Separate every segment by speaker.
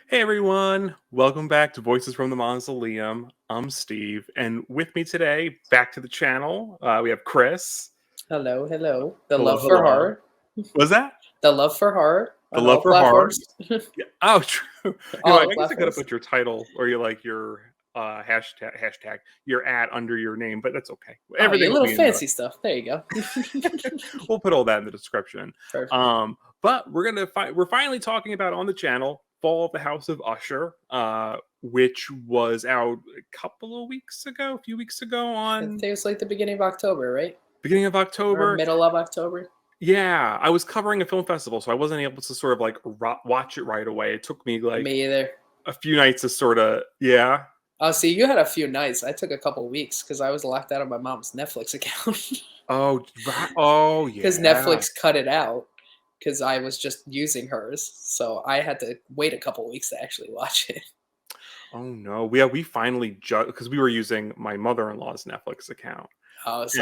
Speaker 1: Hey everyone, welcome back to Voices from the Mausoleum. I'm Steve, and with me today, back to the channel, we have Chris.
Speaker 2: Hello, hello. The
Speaker 1: Hello,
Speaker 2: love for
Speaker 1: hello.
Speaker 2: horror.
Speaker 1: Was that
Speaker 2: The love for horror
Speaker 1: the
Speaker 2: on
Speaker 1: love
Speaker 2: all
Speaker 1: for horror?
Speaker 2: platforms.
Speaker 1: Yeah. Oh, true.
Speaker 2: All
Speaker 1: I
Speaker 2: the
Speaker 1: guess I could have
Speaker 2: platforms.
Speaker 1: put your title or your hashtag your ad under your name, but that's okay.
Speaker 2: Oh,
Speaker 1: Everything
Speaker 2: your
Speaker 1: will
Speaker 2: little
Speaker 1: be in the.
Speaker 2: fancy stuff. There you go.
Speaker 1: We'll put all that in the description.
Speaker 2: Perfect.
Speaker 1: But we're finally talking about on the channel Fall of the House of Usher, which was out a few weeks ago
Speaker 2: I
Speaker 1: on
Speaker 2: think it was like the beginning of October, right?
Speaker 1: beginning of
Speaker 2: Or
Speaker 1: October.
Speaker 2: middle of October.
Speaker 1: Yeah, I was covering a film festival, so I wasn't able to sort of like watch it right away. It took me like
Speaker 2: Me either.
Speaker 1: a few nights to sort of
Speaker 2: Oh, see, you had a few nights. I took a couple weeks because I was locked out of my mom's Netflix account
Speaker 1: Oh, right. Oh,
Speaker 2: because
Speaker 1: yeah.
Speaker 2: Netflix cut it out because I was just using hers. So I had to wait a couple weeks to actually watch it.
Speaker 1: Oh no. We finally just because we were using my mother-in-law's Netflix account,
Speaker 2: Oh, so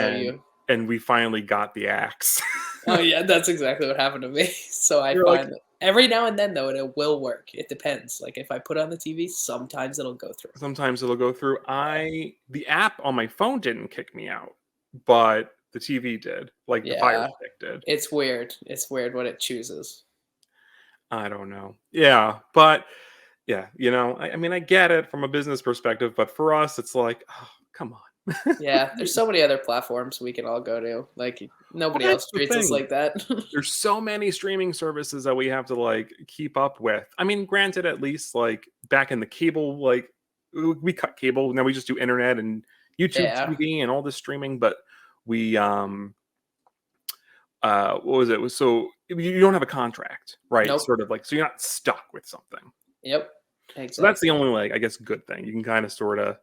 Speaker 1: and
Speaker 2: you.
Speaker 1: we finally got the axe.
Speaker 2: Oh yeah, that's exactly what happened to me. So I
Speaker 1: You're like,
Speaker 2: find that every now and then though it will work. It depends. Like if I put on the TV, sometimes it'll go through.
Speaker 1: sometimes it'll go through.
Speaker 2: Yeah.
Speaker 1: The app on my phone didn't kick me out, but the TV did, like the Fire
Speaker 2: Yeah.
Speaker 1: Stick did.
Speaker 2: It's weird. It's weird what it chooses.
Speaker 1: I don't know. Yeah, but yeah, I mean, I get it from a business perspective, but for us, it's like, oh, come on.
Speaker 2: Yeah, there's so many other platforms we can all go to. Like
Speaker 1: Well,
Speaker 2: nobody
Speaker 1: that's
Speaker 2: else
Speaker 1: the
Speaker 2: treats us
Speaker 1: thing.
Speaker 2: like that.
Speaker 1: There's so many streaming services that we have to like keep up with. I mean, granted, at least like back in the cable, like we cut cable, now we just do internet and YouTube
Speaker 2: Yeah.
Speaker 1: TV and all this streaming, but we what was it? So you don't have a contract, right?
Speaker 2: Nope.
Speaker 1: Sort of like so you're not stuck with something.
Speaker 2: Yep.
Speaker 1: So that's the
Speaker 2: Exactly.
Speaker 1: only like I guess good thing. You can kind of sort of,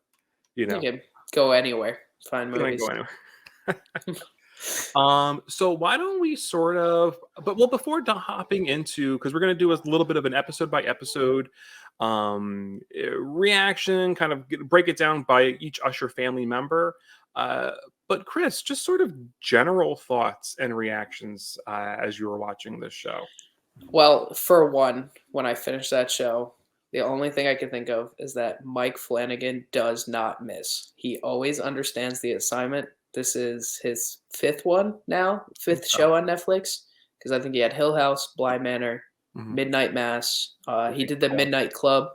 Speaker 1: you
Speaker 2: You
Speaker 1: know,
Speaker 2: can go anywhere, find
Speaker 1: kind of go
Speaker 2: movies.
Speaker 1: anywhere. So why don't we sort of, but well, before hopping into, because we're going to do a little bit of an episode by episode reaction, kind of break it down by each Usher family member. Uh, but Chris, just sort of general thoughts and reactions as you were watching this show.
Speaker 2: Well, for one, when I finished that show, the only thing I can think of is that Mike Flanagan does not miss. He always understands the assignment. This is his fifth one now, fifth
Speaker 1: Okay.
Speaker 2: show on Netflix, because I think he had Hill House, Bly Manor,
Speaker 1: Mhm.
Speaker 2: Midnight Mass.
Speaker 1: I
Speaker 2: He
Speaker 1: think
Speaker 2: did the
Speaker 1: so.
Speaker 2: Midnight Club,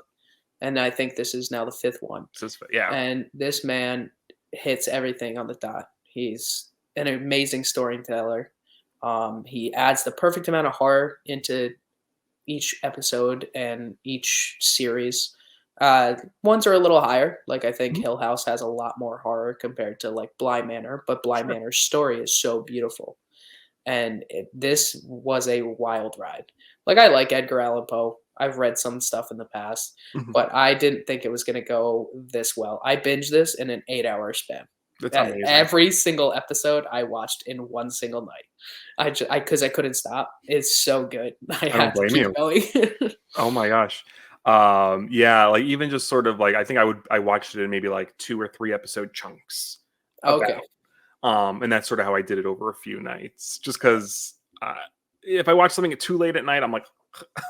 Speaker 2: and I think this is now the fifth one.
Speaker 1: Yeah.
Speaker 2: And this man hits everything on the dot. He's an amazing storyteller. He adds the perfect amount of horror into each episode and each series. Ones are a little higher. Like I think
Speaker 1: Mhm.
Speaker 2: Hill House has a lot more horror compared to like Bly Manor, but Bly
Speaker 1: Sure.
Speaker 2: Manor's story is so beautiful. And this was a wild ride. Like I like Edgar Allan Poe. I've read some stuff in the past,
Speaker 1: Mhm.
Speaker 2: but I didn't think it was going to go this well. I binged this in an 8 hour span.
Speaker 1: That's amazing.
Speaker 2: Every single episode I watched in one single night. Because I couldn't stop. It's so good. I
Speaker 1: I don't
Speaker 2: had to
Speaker 1: blame
Speaker 2: keep
Speaker 1: you.
Speaker 2: going.
Speaker 1: Oh my gosh. Yeah, like even just sort of like I think I watched it in maybe like 2 or 3 episode chunks about.
Speaker 2: Okay.
Speaker 1: And that's sort of how I did it over a few nights. Just because if I watch something at too late at night, I'm like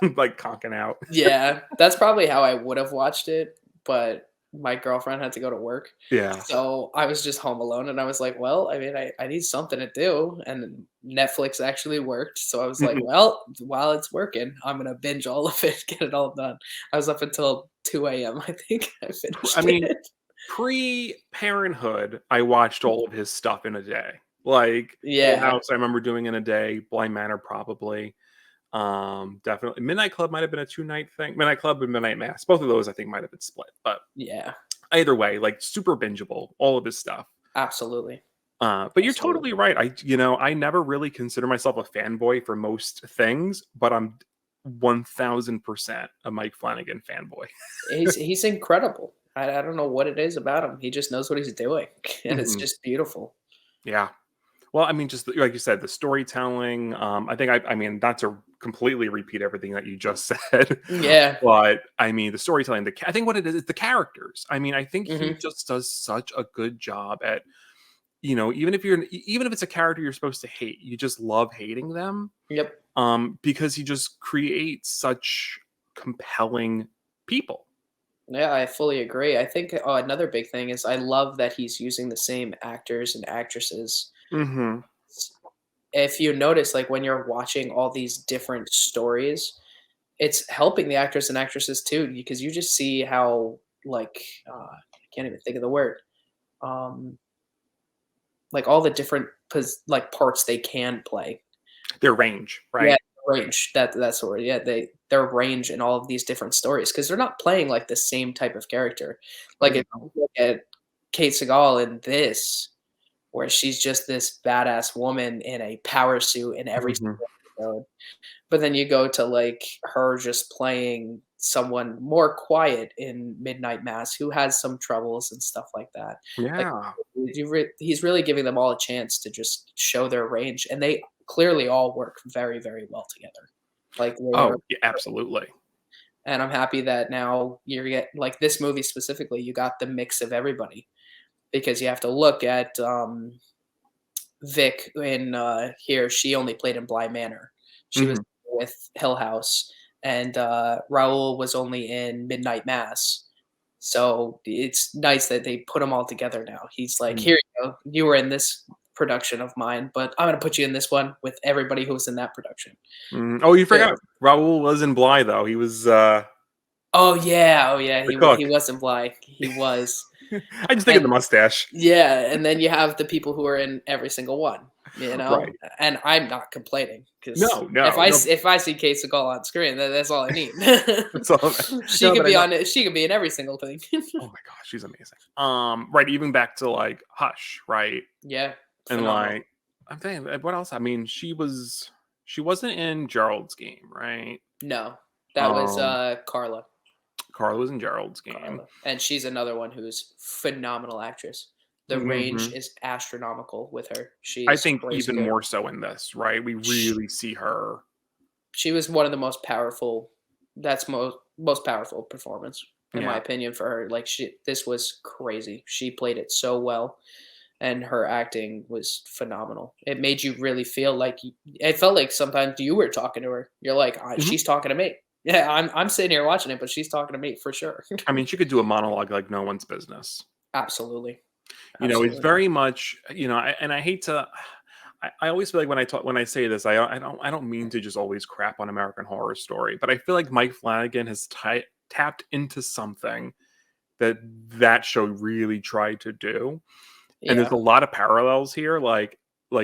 Speaker 1: I'm like conking out.
Speaker 2: Yeah, that's probably how I would have watched it, but my girlfriend had to go to work.
Speaker 1: Yeah.
Speaker 2: So I was just home alone and I was like, well, I mean, I need something to do. And Netflix actually worked. So I was like,
Speaker 1: Mhm.
Speaker 2: well, while it's working, I'm going to binge all of it, get it all done. I was up until 2 a.m. I think I
Speaker 1: I
Speaker 2: finished
Speaker 1: mean,
Speaker 2: it.
Speaker 1: pre-Parenthood, I watched all of his stuff in a day. Like Hill
Speaker 2: Yeah.
Speaker 1: House, I remember doing in a day. Blind Manor, probably. Definitely. Midnight Club might have been a 2 night thing. Midnight Club and Midnight Mass. Both of those I think might have been split. But
Speaker 2: Yeah.
Speaker 1: either way, like super bingeable, all of his stuff.
Speaker 2: Absolutely.
Speaker 1: But you're
Speaker 2: Absolutely.
Speaker 1: totally right. I never really consider myself a fanboy for most things, but I'm 1000% a Mike Flanagan fanboy.
Speaker 2: He's incredible. I don't know what it is about him. He just knows what he's doing. And it's
Speaker 1: Mhm.
Speaker 2: just beautiful.
Speaker 1: Yeah. Well, I mean, just like you said, the storytelling. I think I mean that's a completely repeat everything that you just said.
Speaker 2: Yeah.
Speaker 1: But I mean, the storytelling, I think what it is the characters. I mean, I think he
Speaker 2: Hmm.
Speaker 1: just does such a good job at, even if it's a character you're supposed to hate, you just love hating them.
Speaker 2: Yep.
Speaker 1: Because he just creates such compelling people.
Speaker 2: Yeah, I fully agree. I think another big thing is I love that he's using the same actors and actresses.
Speaker 1: Hmm.
Speaker 2: If you notice, like when you're watching all these different stories, it's helping the actors and actresses too, because you just see how like I can't even think of the word. Um, like all the different like parts they can play.
Speaker 1: Their range,
Speaker 2: Yeah,
Speaker 1: right?
Speaker 2: range. That's the word. Yeah, their range in all of these different stories because they're not playing like the same type of character.
Speaker 1: Oh,
Speaker 2: Like if you look at Kate Seagal in this, where she's just this badass woman in a power suit in every
Speaker 1: mhm.
Speaker 2: single episode. But then you go to like her just playing someone more quiet in Midnight Mass who has some troubles and stuff like that. Like
Speaker 1: Yeah.
Speaker 2: he's really giving them all a chance to just show their range, and they clearly all work very, very well together. Like they are,
Speaker 1: Oh, yeah, absolutely.
Speaker 2: and I'm happy that now you're get like this movie specifically. You got the mix of everybody because you have to look at Vic in here. She only played in Bly Manor. She was
Speaker 1: Mhm.
Speaker 2: with Hill House, and Raul was only in Midnight Mass. So it's nice that they put them all together now. He's like,
Speaker 1: Mm.
Speaker 2: here you go. You were in this production of mine, but I'm gonna put you in this one with everybody who was in that production.
Speaker 1: Oh, you
Speaker 2: Yeah.
Speaker 1: forgot Raul was in Bly though. He was
Speaker 2: Oh yeah, oh yeah.
Speaker 1: the
Speaker 2: He
Speaker 1: cook.
Speaker 2: wasn't Bly. He was.
Speaker 1: I just think of
Speaker 2: And
Speaker 1: the mustache.
Speaker 2: yeah, and then you have the people who are in every single one, you know?
Speaker 1: Right.
Speaker 2: And I'm not complaining because
Speaker 1: No, no, no.
Speaker 2: if I see Kate Seagal on screen, that's all I need.
Speaker 1: So,
Speaker 2: She
Speaker 1: no,
Speaker 2: could
Speaker 1: but I
Speaker 2: be
Speaker 1: know.
Speaker 2: on it. She could be in every single thing.
Speaker 1: Oh my gosh, she's amazing. Right, even back to like Hush, right?
Speaker 2: Yeah,
Speaker 1: And
Speaker 2: phenomenal.
Speaker 1: like I'm thinking what else? I mean, she wasn't in Gerald's game, right?
Speaker 2: No, that was
Speaker 1: Um
Speaker 2: Carla.
Speaker 1: Carla was in Gerald's game.
Speaker 2: Carla, and she's another one who's phenomenal actress. The range
Speaker 1: Hmm.
Speaker 2: is astronomical with her. She
Speaker 1: I
Speaker 2: is
Speaker 1: think
Speaker 2: crazy
Speaker 1: even
Speaker 2: good.
Speaker 1: more so in this, right? We
Speaker 2: Sh
Speaker 1: really see her.
Speaker 2: She was one of the most powerful. That's most powerful performance in my
Speaker 1: Yeah.
Speaker 2: opinion for her. Like this was crazy. She played it so well, and her acting was phenomenal. It made you really feel like it felt like sometimes you were talking to her. You're like,
Speaker 1: Mhm.
Speaker 2: she's talking to me. Yeah, I'm sitting here watching it, but she's talking to me for sure.
Speaker 1: I mean, she could do a monologue like no one's business.
Speaker 2: Absolutely,
Speaker 1: It's
Speaker 2: absolutely.
Speaker 1: very much, and I hate to. I always feel like when I say this, I don't mean to just always crap on American Horror Story, but I feel like Mike Flanagan has tapped into something that show really tried to do, and there's
Speaker 2: Yeah.
Speaker 1: a lot of parallels here. Like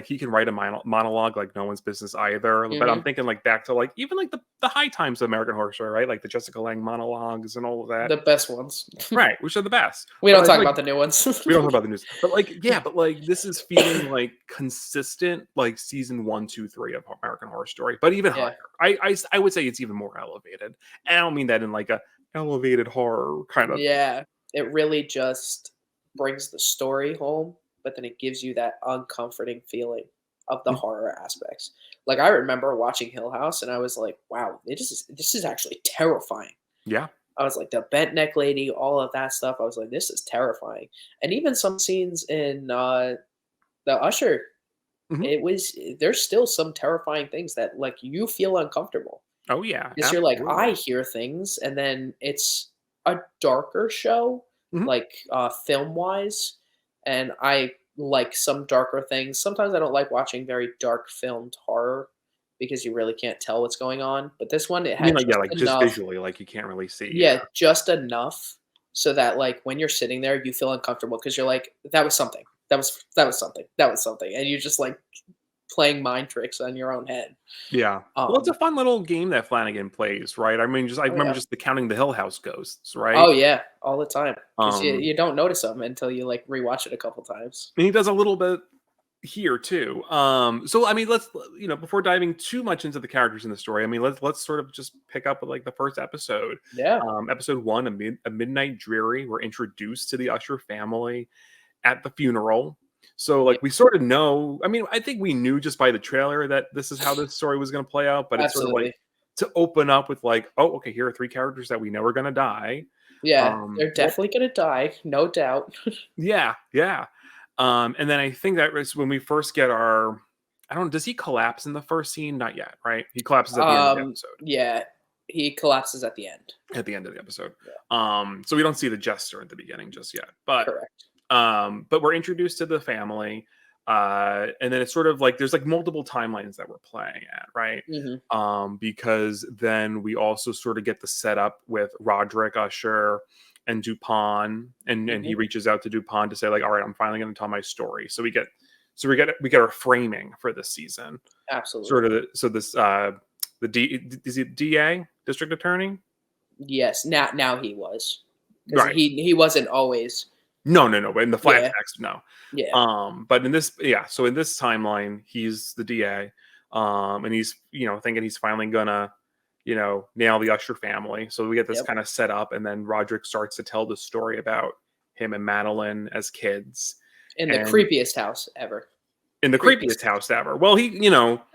Speaker 1: he can write a monologue like no one's business either. But I'm
Speaker 2: Mhm.
Speaker 1: thinking like back to like even like the high times of American Horror Story, right? Like the Jessica Lange monologues and all of that,
Speaker 2: The best ones.
Speaker 1: right? Which are the best.
Speaker 2: We
Speaker 1: But
Speaker 2: don't
Speaker 1: I feel
Speaker 2: talk
Speaker 1: like
Speaker 2: about the new ones.
Speaker 1: we don't talk about the news, but like yeah, but like this is feeling like consistent, like season 1, 2, 3 of American Horror Story, but even higher.
Speaker 2: Yeah.
Speaker 1: I would say it's even more elevated. And I don't mean that in like a elevated horror kind of.
Speaker 2: Yeah. It really just brings the story home, but then it gives you that uncomforting feeling of the horror aspects. Like I remember watching Hill House and I was like, wow, this is actually terrifying.
Speaker 1: Yeah.
Speaker 2: I was like the bent neck lady, all of that stuff. I was like, this is terrifying. And even some scenes in the Usher,
Speaker 1: Mhm.
Speaker 2: it was there's still some terrifying things that like you feel uncomfortable.
Speaker 1: Oh yeah,
Speaker 2: Because you're like, I
Speaker 1: absolutely.
Speaker 2: hear things, and then it's a darker show,
Speaker 1: Mhm.
Speaker 2: like, film-wise, and I like some darker things. Sometimes I don't like watching very dark filmed horror because you really can't tell what's going on, but this one, it
Speaker 1: I mean,
Speaker 2: had
Speaker 1: like yeah,
Speaker 2: just
Speaker 1: like just
Speaker 2: enough.
Speaker 1: visually, like you can't really see.
Speaker 2: Yeah,
Speaker 1: Yeah.
Speaker 2: just enough so that, like, when you're sitting there, you feel uncomfortable because 'cause you're like, "That was something. That was something. That was something," and you're just, like, playing mind tricks on your own head.
Speaker 1: Yeah. Well, it's a
Speaker 2: Um
Speaker 1: fun little game that Flanagan plays, right? I mean, I
Speaker 2: Oh,
Speaker 1: remember
Speaker 2: yeah.
Speaker 1: just the counting the Hill House ghosts, right?
Speaker 2: Oh, yeah, all the time, 'cause
Speaker 1: Um,
Speaker 2: you don't notice them until you, like, rewatch it a couple times.
Speaker 1: and he does a little bit here too. So I mean, let's before diving too much into the characters in the story, I mean, let's sort of just pick up with like the first episode.
Speaker 2: Yeah.
Speaker 1: Episode 1, a midnight dreary. We're introduced to the Usher family at the funeral. So
Speaker 2: Yeah,
Speaker 1: like we sort of know. I mean, I think we knew just by the trailer that this is how this story was going to play out. But it's sort of like
Speaker 2: absolutely.
Speaker 1: to open up with like, oh, okay, here are three characters that we know are going to die.
Speaker 2: Yeah, they're
Speaker 1: Well,
Speaker 2: definitely gonna die, no doubt.
Speaker 1: yeah, yeah. And then I think that was when we first get our. I don't. Does he collapse in the first scene? Not yet, right? He collapses at the end of the episode.
Speaker 2: Yeah, he collapses at the end.
Speaker 1: At the end of the episode.
Speaker 2: Yeah,
Speaker 1: So we don't see the jester at the beginning just yet,
Speaker 2: correct.
Speaker 1: but we're introduced to the family, and then it's sort of like there's like multiple timelines that we're playing at, right?
Speaker 2: Mhm,
Speaker 1: Because then we also sort of get the setup with Roderick Usher and Dupont, and
Speaker 2: mhm,
Speaker 1: he reaches out to Dupont to say like, all right, I'm finally going to tell my story. So we get our framing for this season,
Speaker 2: absolutely.
Speaker 1: sort of. So this the D is it DA district attorney.
Speaker 2: Yes, now he was, because
Speaker 1: Right.
Speaker 2: he wasn't always.
Speaker 1: No, no, no. But in the
Speaker 2: Yeah,
Speaker 1: flashbacks, no.
Speaker 2: yeah,
Speaker 1: But in this, yeah. So in this timeline, he's the DA, and he's thinking he's finally gonna nail the Usher family. So we get this
Speaker 2: yep.
Speaker 1: kind of set up, and then Roderick starts to tell the story about him and Madeline as kids,
Speaker 2: In the
Speaker 1: and
Speaker 2: creepiest house ever.
Speaker 1: in the
Speaker 2: Creepiest
Speaker 1: creepiest
Speaker 2: house.
Speaker 1: house ever. Well, he.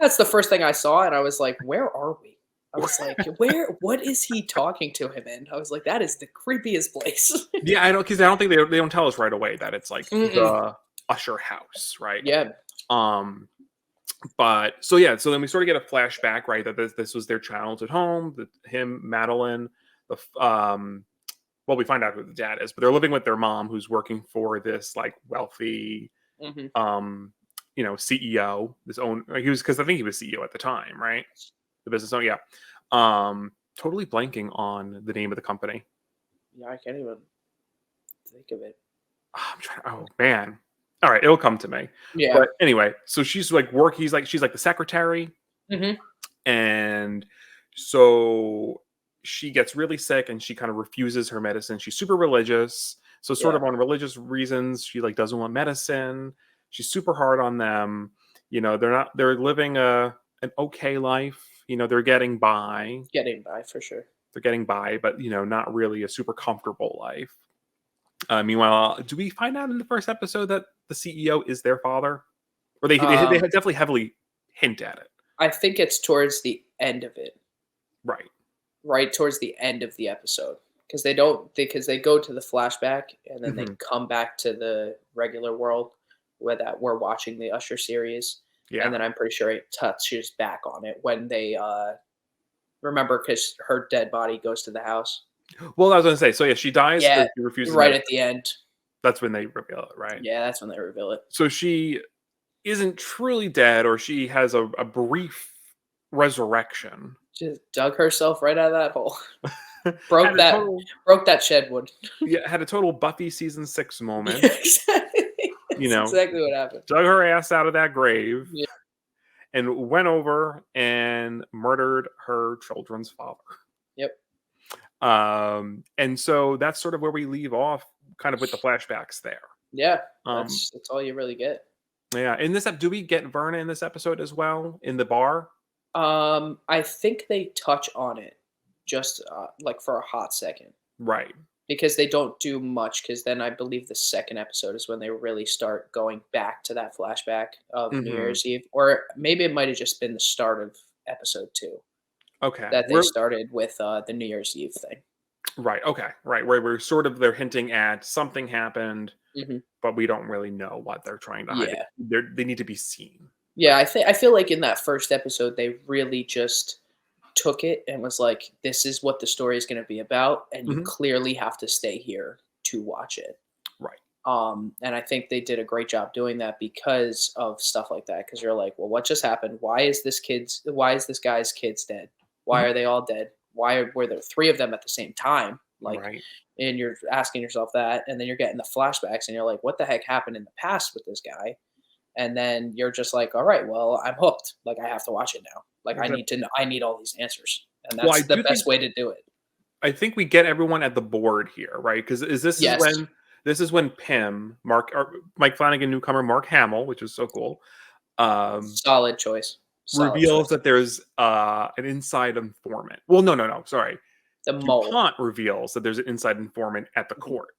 Speaker 2: That's the first thing I saw, and I was like, "Where are we?" I was like, "Where? What is he talking to him in?" I was like, "That is the creepiest place."
Speaker 1: Yeah, I don't because I don't think they don't tell us right away that it's like
Speaker 2: Mm-mm.
Speaker 1: the Usher house, right?
Speaker 2: Yeah,
Speaker 1: Um, but so yeah, so then we sort of get a flashback, right? That this was their childhood home, that him, Madeline, well, we find out who the dad is, but they're living with their mom who's working for this like wealthy
Speaker 2: mhm.
Speaker 1: CEO, this own he was because I think he was CEO at the time, right? The business owner, yeah. Totally blanking on the name of the company.
Speaker 2: Yeah, I can't even think of it.
Speaker 1: I'm trying. Oh man. All right, it'll come to me.
Speaker 2: Yeah.
Speaker 1: But anyway, so she's like she's like the secretary,
Speaker 2: Mhm.
Speaker 1: and so she gets really sick and she kind of refuses her medicine. She's super religious. So sort
Speaker 2: Yeah.
Speaker 1: of on religious reasons, she like doesn't want medicine. She's super hard on them. They're living an okay life. They're getting by.
Speaker 2: Getting by for sure.
Speaker 1: They're getting by, but not really a super comfortable life. Meanwhile, do we find out in the first episode that the CEO is their father? Or they
Speaker 2: Um,
Speaker 1: definitely heavily hint at it.
Speaker 2: I think it's towards the end of it,
Speaker 1: Right.
Speaker 2: right towards the end of the episode, because they don't because they go to the flashback and then they
Speaker 1: Hmm.
Speaker 2: come back to the regular world where that we're watching the Usher series, and
Speaker 1: Yeah.
Speaker 2: then I'm pretty sure it touches back on it when they remember because her dead body goes to the house.
Speaker 1: Well, I was gonna say, so yeah, she dies
Speaker 2: Yeah,
Speaker 1: because she refuses
Speaker 2: right at
Speaker 1: medicine.
Speaker 2: the end.
Speaker 1: That's when they reveal it, right?
Speaker 2: Yeah, that's when they reveal it.
Speaker 1: So she isn't truly dead, or she has a brief resurrection.
Speaker 2: Just dug herself right out of that hole.
Speaker 1: had
Speaker 2: broke
Speaker 1: a
Speaker 2: that
Speaker 1: total
Speaker 2: broke that shed wood.
Speaker 1: Yeah, had a total Buffy season 6 moment.
Speaker 2: Yeah, exactly.
Speaker 1: You
Speaker 2: That's
Speaker 1: know,
Speaker 2: exactly what happened.
Speaker 1: dug her ass out of that grave
Speaker 2: Yeah.
Speaker 1: and went over and murdered her children's father.
Speaker 2: Yep.
Speaker 1: And so that's sort of where we leave off, kind of with the flashbacks there.
Speaker 2: Yeah.
Speaker 1: Um,
Speaker 2: That's all you really get.
Speaker 1: yeah. In this, do we get Verna in this episode as well in the bar?
Speaker 2: I think they touch on it just like for a hot second
Speaker 1: Right.
Speaker 2: because they don't do much. Because then I believe the second episode is when they really start going back to that flashback of New
Speaker 1: Hmm.
Speaker 2: Year's Eve, or maybe it might have just been the start of episode 2
Speaker 1: Okay.
Speaker 2: that they started with the New Year's Eve thing.
Speaker 1: Right. Okay. Right. Where we're sort of they're hinting at something happened,
Speaker 2: Hmm.
Speaker 1: but we don't really know what they're trying to hide.
Speaker 2: Yeah.
Speaker 1: They need to be seen.
Speaker 2: Yeah, I feel like in that first episode they really just took it and was like, "This is what the story is going to be about, and you
Speaker 1: Hmm.
Speaker 2: clearly have to stay here to watch it."
Speaker 1: Right.
Speaker 2: And I think they did a great job doing that because of stuff like that. Because you're like, "Well, what just happened? Why is this guy's kids dead? Why
Speaker 1: Mhm.
Speaker 2: are they all dead? Were there three of them at the same time?" Like,
Speaker 1: Right.
Speaker 2: and you're asking yourself that, and then you're getting the flashbacks, and you're like, "What the heck happened in the past with this guy?" And then you're just like, all right, well, I'm hooked. Like I have to watch it now. Like I
Speaker 1: Okay.
Speaker 2: need to know, I need all these answers. And
Speaker 1: Well,
Speaker 2: that's the best way to do it.
Speaker 1: I think we get everyone at the board here, right? Because
Speaker 2: Yes.
Speaker 1: this is when Pym, Mike Flanagan newcomer Mark Hamill, which is so cool, um,
Speaker 2: Solid choice. Solid
Speaker 1: reveals
Speaker 2: choice.
Speaker 1: that there's an inside informant. Well, no, sorry.
Speaker 2: The mole.
Speaker 1: DuPont reveals that there's an inside informant at the
Speaker 2: Mhm.
Speaker 1: court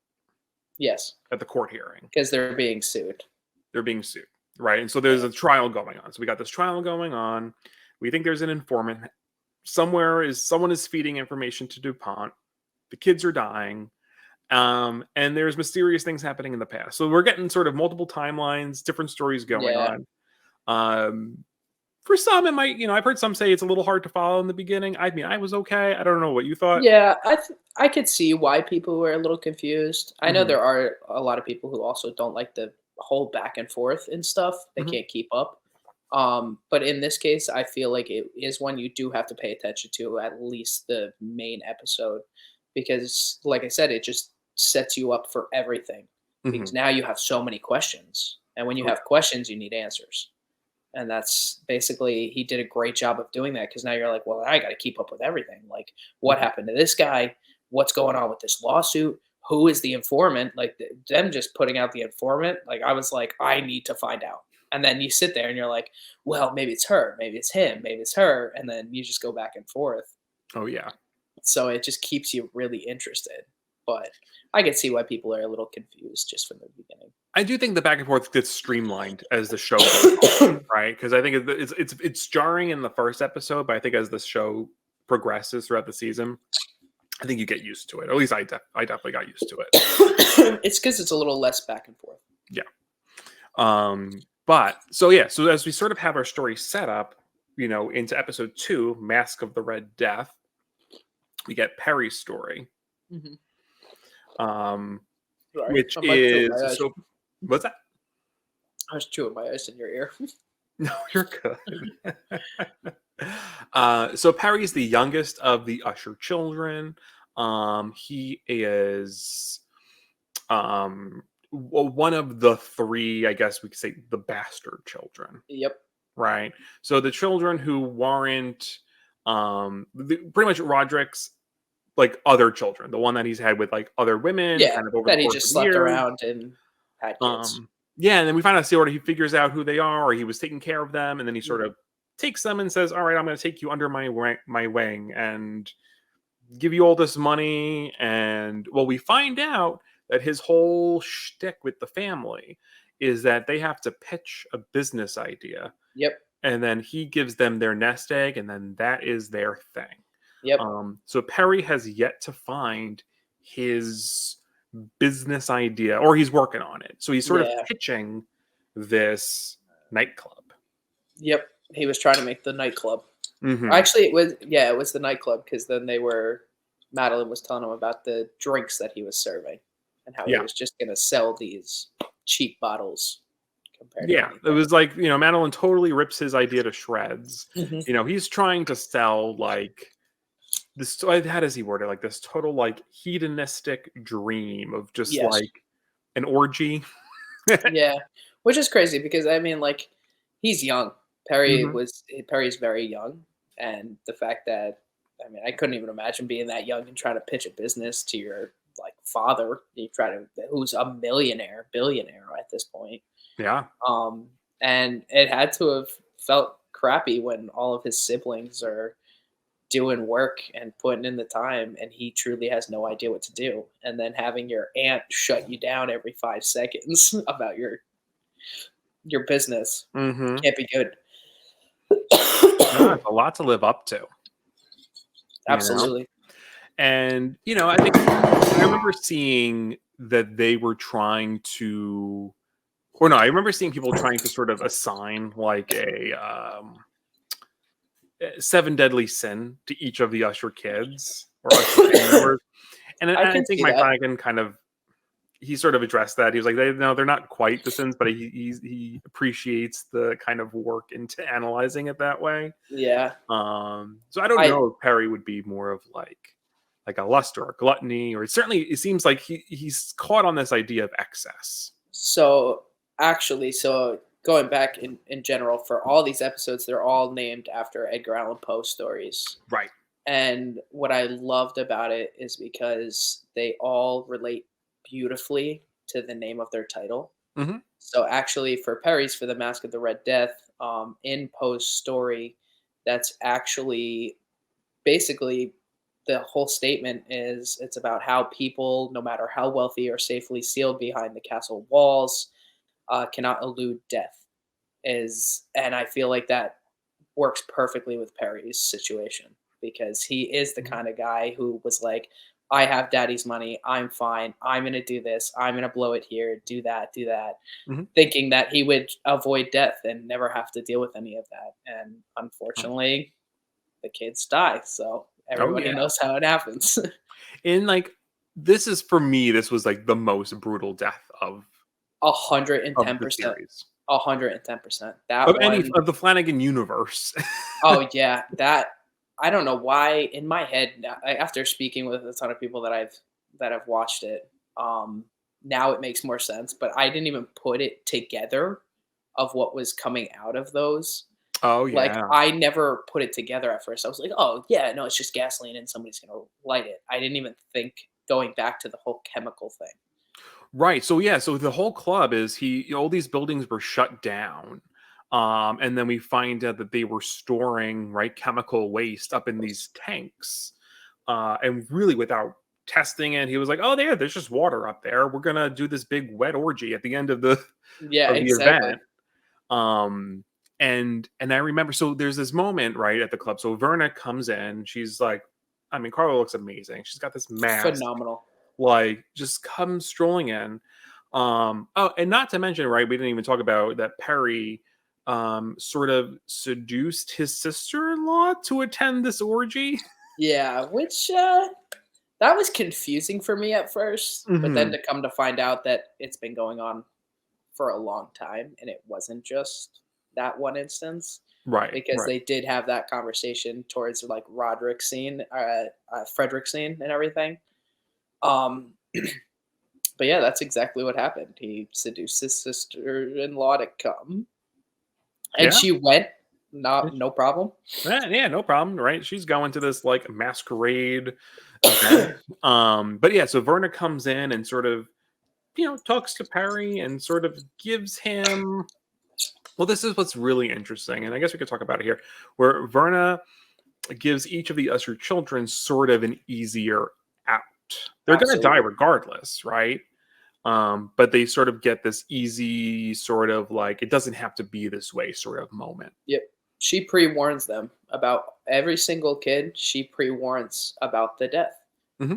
Speaker 2: Yes.
Speaker 1: at the court hearing.
Speaker 2: Because they're being sued.
Speaker 1: They're being sued, right? And so there's a trial going on. So we got this trial going on. We think there's an informant somewhere. Is someone is feeding information to DuPont. The kids are dying. And there's mysterious things happening in the past. So we're getting sort of multiple timelines, different stories going
Speaker 2: Yeah.
Speaker 1: on. For some, it might, I've heard some say it's a little hard to follow in the beginning. I mean, I was okay. I don't know what you thought.
Speaker 2: Yeah, I could see why people were a little confused. I know
Speaker 1: Hmm.
Speaker 2: there are a lot of people who also don't like the whole back and forth and stuff. They
Speaker 1: Hmm.
Speaker 2: can't keep up. But in this case, I feel like it is one you do have to pay attention to at least the main episode because, like I said, it just sets you up for everything because
Speaker 1: Hmm.
Speaker 2: now you have so many questions, and when you
Speaker 1: Oh,
Speaker 2: have questions, you need answers. And that's basically he did a great job of doing that because now you're like, well, I got to keep up with everything. Like,
Speaker 1: yeah.
Speaker 2: what happened to this guy? What's going on with this lawsuit? Who is the informant? Like them just putting out the informant. Like I was like, I need to find out. And then you sit there and you're like, well, maybe it's her, maybe it's him, maybe it's her, and then you just go back and forth.
Speaker 1: Oh, yeah.
Speaker 2: So it just keeps you really interested. But I can see why people are a little confused just from the beginning.
Speaker 1: I do think the back and forth gets streamlined as the show goes on, right? Because I think it's jarring in the first episode, but I think as the show progresses throughout the season, I think you get used to it. At least I definitely got used to it.
Speaker 2: It's because it's a little less back and forth.
Speaker 1: Yeah. But so yeah, so as we sort of have our story set up, into episode 2, Mask of the Red Death, we get Perry's story.
Speaker 2: Mm-hmm. Sorry,
Speaker 1: Which
Speaker 2: I'm like chewing my
Speaker 1: is
Speaker 2: ice.
Speaker 1: so what's that?
Speaker 2: I was chewing my ice in your ear.
Speaker 1: No, you're good. So Perry's the youngest of the Usher children. He is one of the 3, I guess we could say, the bastard children,
Speaker 2: Yep.
Speaker 1: right? So the children who weren't pretty much Roderick's like other children, the one that he's had with like other women
Speaker 2: Yeah,
Speaker 1: kind of over the
Speaker 2: that he
Speaker 1: course
Speaker 2: just
Speaker 1: of
Speaker 2: slept
Speaker 1: years.
Speaker 2: around and had kids.
Speaker 1: Yeah, and then we find out sort of he figures out who they are, or he was taking care of them, and then he sort
Speaker 2: Mhm.
Speaker 1: of takes them and says, "All right, I'm going to take you under my wing and give you all this money." And well, we find out that his whole shtick with the family is that they have to pitch a business idea,
Speaker 2: Yep.
Speaker 1: and then he gives them their nest egg, and then that is their thing.
Speaker 2: Yep.
Speaker 1: So Perry has yet to find his business idea, or he's working on it. So he's sort of
Speaker 2: Yeah.
Speaker 1: pitching this nightclub.
Speaker 2: Yep. He was trying to make the nightclub.
Speaker 1: Hmm.
Speaker 2: Actually, it was the nightclub because then Madeline was telling him about the drinks that he was serving and how he
Speaker 1: Yeah.
Speaker 2: was just going to sell these cheap bottles compared to
Speaker 1: Yeah. It
Speaker 2: anything.
Speaker 1: was like, Madeline totally rips his idea to shreds.
Speaker 2: Mhm.
Speaker 1: He's trying to sell like this, how does he word it? Like this total like hedonistic dream of just
Speaker 2: Yes.
Speaker 1: like an orgy.
Speaker 2: Yeah, which is crazy because I mean, like, he's young.
Speaker 1: Hmm.
Speaker 2: Perry's very young, and the fact that I mean, I couldn't even imagine being that young and trying to pitch a business to your like father. You try to who's a billionaire at this point.
Speaker 1: Yeah.
Speaker 2: Um, and it had to have felt crappy when all of his siblings are doing work and putting in the time and he truly has no idea what to do and then having your aunt shut you down every 5 seconds about your business
Speaker 1: Hmm.
Speaker 2: can't be good.
Speaker 1: No, it's a lot to live up to, you know?
Speaker 2: Absolutely.
Speaker 1: And, I think I remember seeing that they were trying to, or no, I remember seeing people trying to sort of assign like a 7 deadly sin to each of the Usher kids or Usher family members. And
Speaker 2: I
Speaker 1: I
Speaker 2: can
Speaker 1: think
Speaker 2: see
Speaker 1: Mike
Speaker 2: that.
Speaker 1: Flanagan he sort of addressed that. He was like, no, they're not quite the sins, but he appreciates the kind of work into analyzing it that way.
Speaker 2: Yeah.
Speaker 1: So I don't
Speaker 2: I
Speaker 1: know if Perry would be more of like a lust or a gluttony, or it seems like he's caught on this idea of excess.
Speaker 2: so so going back in general for all these episodes, they're all named after Edgar Allan Poe stories.
Speaker 1: Right.
Speaker 2: And what I loved about it is because they all relate beautifully to the name of their title.
Speaker 1: Hmm.
Speaker 2: So actually, for Perry's for the Mask of the Red Death, in Poe's story, that's actually basically the whole statement is it's about how people, no matter how wealthy, are safely sealed behind the castle walls. cannot elude death. And I feel like that works perfectly with Perry's situation because he is the
Speaker 1: Mhm.
Speaker 2: kind of guy who was like, I have daddy's money. I'm fine. I'm going to do this. I'm going to blow it here. Do that,
Speaker 1: Mhm.
Speaker 2: thinking that he would avoid death and never have to deal with any of that. And
Speaker 1: Oh,
Speaker 2: unfortunately, the kids die. So
Speaker 1: oh,
Speaker 2: everybody
Speaker 1: yeah.
Speaker 2: knows how it happens.
Speaker 1: And, like, this is for me, this was, like, the most brutal death of the
Speaker 2: 110%.
Speaker 1: series.
Speaker 2: 110%.
Speaker 1: Of
Speaker 2: That
Speaker 1: any
Speaker 2: one,
Speaker 1: of the Flanagan universe.
Speaker 2: oh yeah, that I don't know why in my head after speaking with a ton of people that have watched it, now it makes more sense. But I didn't even put it together of what was coming out of those.
Speaker 1: Oh,
Speaker 2: Like
Speaker 1: yeah.
Speaker 2: I never put it together at first. I was like, oh yeah, no, it's just gasoline and somebody's gonna light it. I didn't even think going back to the whole chemical thing.
Speaker 1: Right, so, yeah, so the whole club is all these buildings were shut down, and then we find out that they were storing, right, chemical waste up in these tanks, and really without testing it, he was like, "Oh, there's just water up there. We're gonna do this big wet orgy at the end of the
Speaker 2: Yeah,
Speaker 1: of the
Speaker 2: exactly.
Speaker 1: event." Um, and I remember, so there's this moment, right, at the club. So Verna comes in, she's like, I mean, Carla looks amazing. She's got this mask,
Speaker 2: Phenomenal.
Speaker 1: like, just comes strolling in. Oh, and not to mention, right, we didn't even talk about that Perry sort of seduced his sister-in-law to attend this orgy.
Speaker 2: Yeah, which that was confusing for me at first, but then
Speaker 1: Hmm.
Speaker 2: to come to find out that it's been going on for a long time and it wasn't just that one instance
Speaker 1: Right,
Speaker 2: because
Speaker 1: right.
Speaker 2: they did have that conversation towards like Roderick's scene, Frederick's scene and everything. Um, but yeah, that's exactly what happened. He seduced his sister-in-law to come, and
Speaker 1: Yeah.
Speaker 2: she went, not no problem.
Speaker 1: Yeah, no problem, right? She's going to this, like, masquerade event. But yeah, so Verna comes in and sort of, talks to Perry and sort of gives him, well, this is what's really interesting, and I guess we could talk about it here, where Verna gives each of the Usher children sort of an easier out. They're gonna die
Speaker 2: Absolutely.
Speaker 1: regardless, right? But they sort of get this easy sort of like, it doesn't have to be this way sort of moment.
Speaker 2: Yep. She pre-warns them about every single kid. She pre-warns about the death.
Speaker 1: Hmm.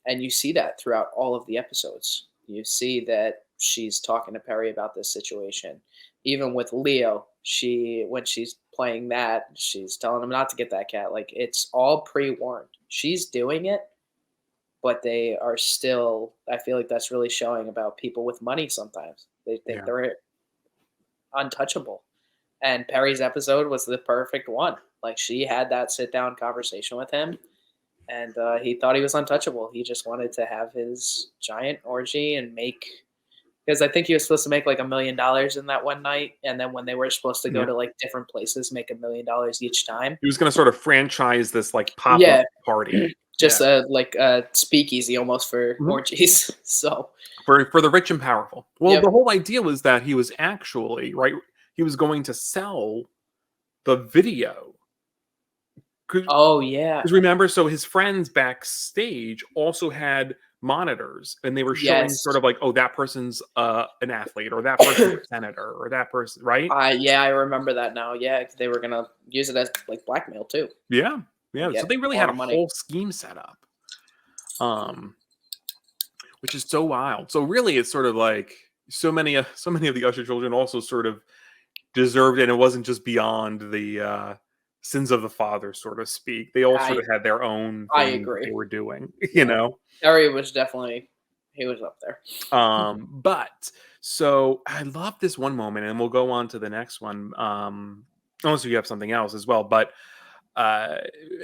Speaker 2: And you see that throughout all of the episodes. You see that she's talking to Perry about this situation. Even with Leo, when she's playing that, she's telling him not to get that cat. Like it's all pre-warned. She's doing it, but they are still. I feel like that's really showing about people with money. Sometimes they think
Speaker 1: Yeah.
Speaker 2: they're untouchable, and Perry's episode was the perfect one. Like she had that sit down conversation with him, and he thought he was untouchable. He just wanted to have his giant orgy and make, because I think he was supposed to make like $1 million in that one night, and then when they were supposed to go
Speaker 1: Yeah.
Speaker 2: to like different places, make $1 million each time.
Speaker 1: He was gonna sort of franchise this like pop-up
Speaker 2: Yeah,
Speaker 1: party.
Speaker 2: just
Speaker 1: Yeah.
Speaker 2: like a speakeasy almost for
Speaker 1: Mhm.
Speaker 2: orgies. So,
Speaker 1: For the rich and powerful. Well,
Speaker 2: yep.
Speaker 1: the whole idea was that he was actually, right, he was going to sell the video.
Speaker 2: Oh yeah.
Speaker 1: Because remember, so his friends backstage also had monitors, and they were showing sort
Speaker 2: Yes.
Speaker 1: of like, oh, that person's an athlete, or that person's a senator, or that person, right?
Speaker 2: Yeah, I remember that now. Yeah, 'cause they were gonna use it as like blackmail too
Speaker 1: Yeah,
Speaker 2: and
Speaker 1: yeah. So
Speaker 2: get
Speaker 1: they really
Speaker 2: a lot
Speaker 1: had a
Speaker 2: of money.
Speaker 1: whole scheme set up, um, which is so wild. So really, it's sort of like so many of the Usher children also sort of deserved, and it wasn't just beyond the sins of the father, so to speak. They all sort
Speaker 2: I
Speaker 1: of had their own
Speaker 2: I
Speaker 1: thing that they
Speaker 2: agree.
Speaker 1: were doing, you
Speaker 2: Yeah,
Speaker 1: know.
Speaker 2: Harry was definitely he was up there.
Speaker 1: But so I love this one moment, and we'll go on to the next one. Unless you have something else as well, but uh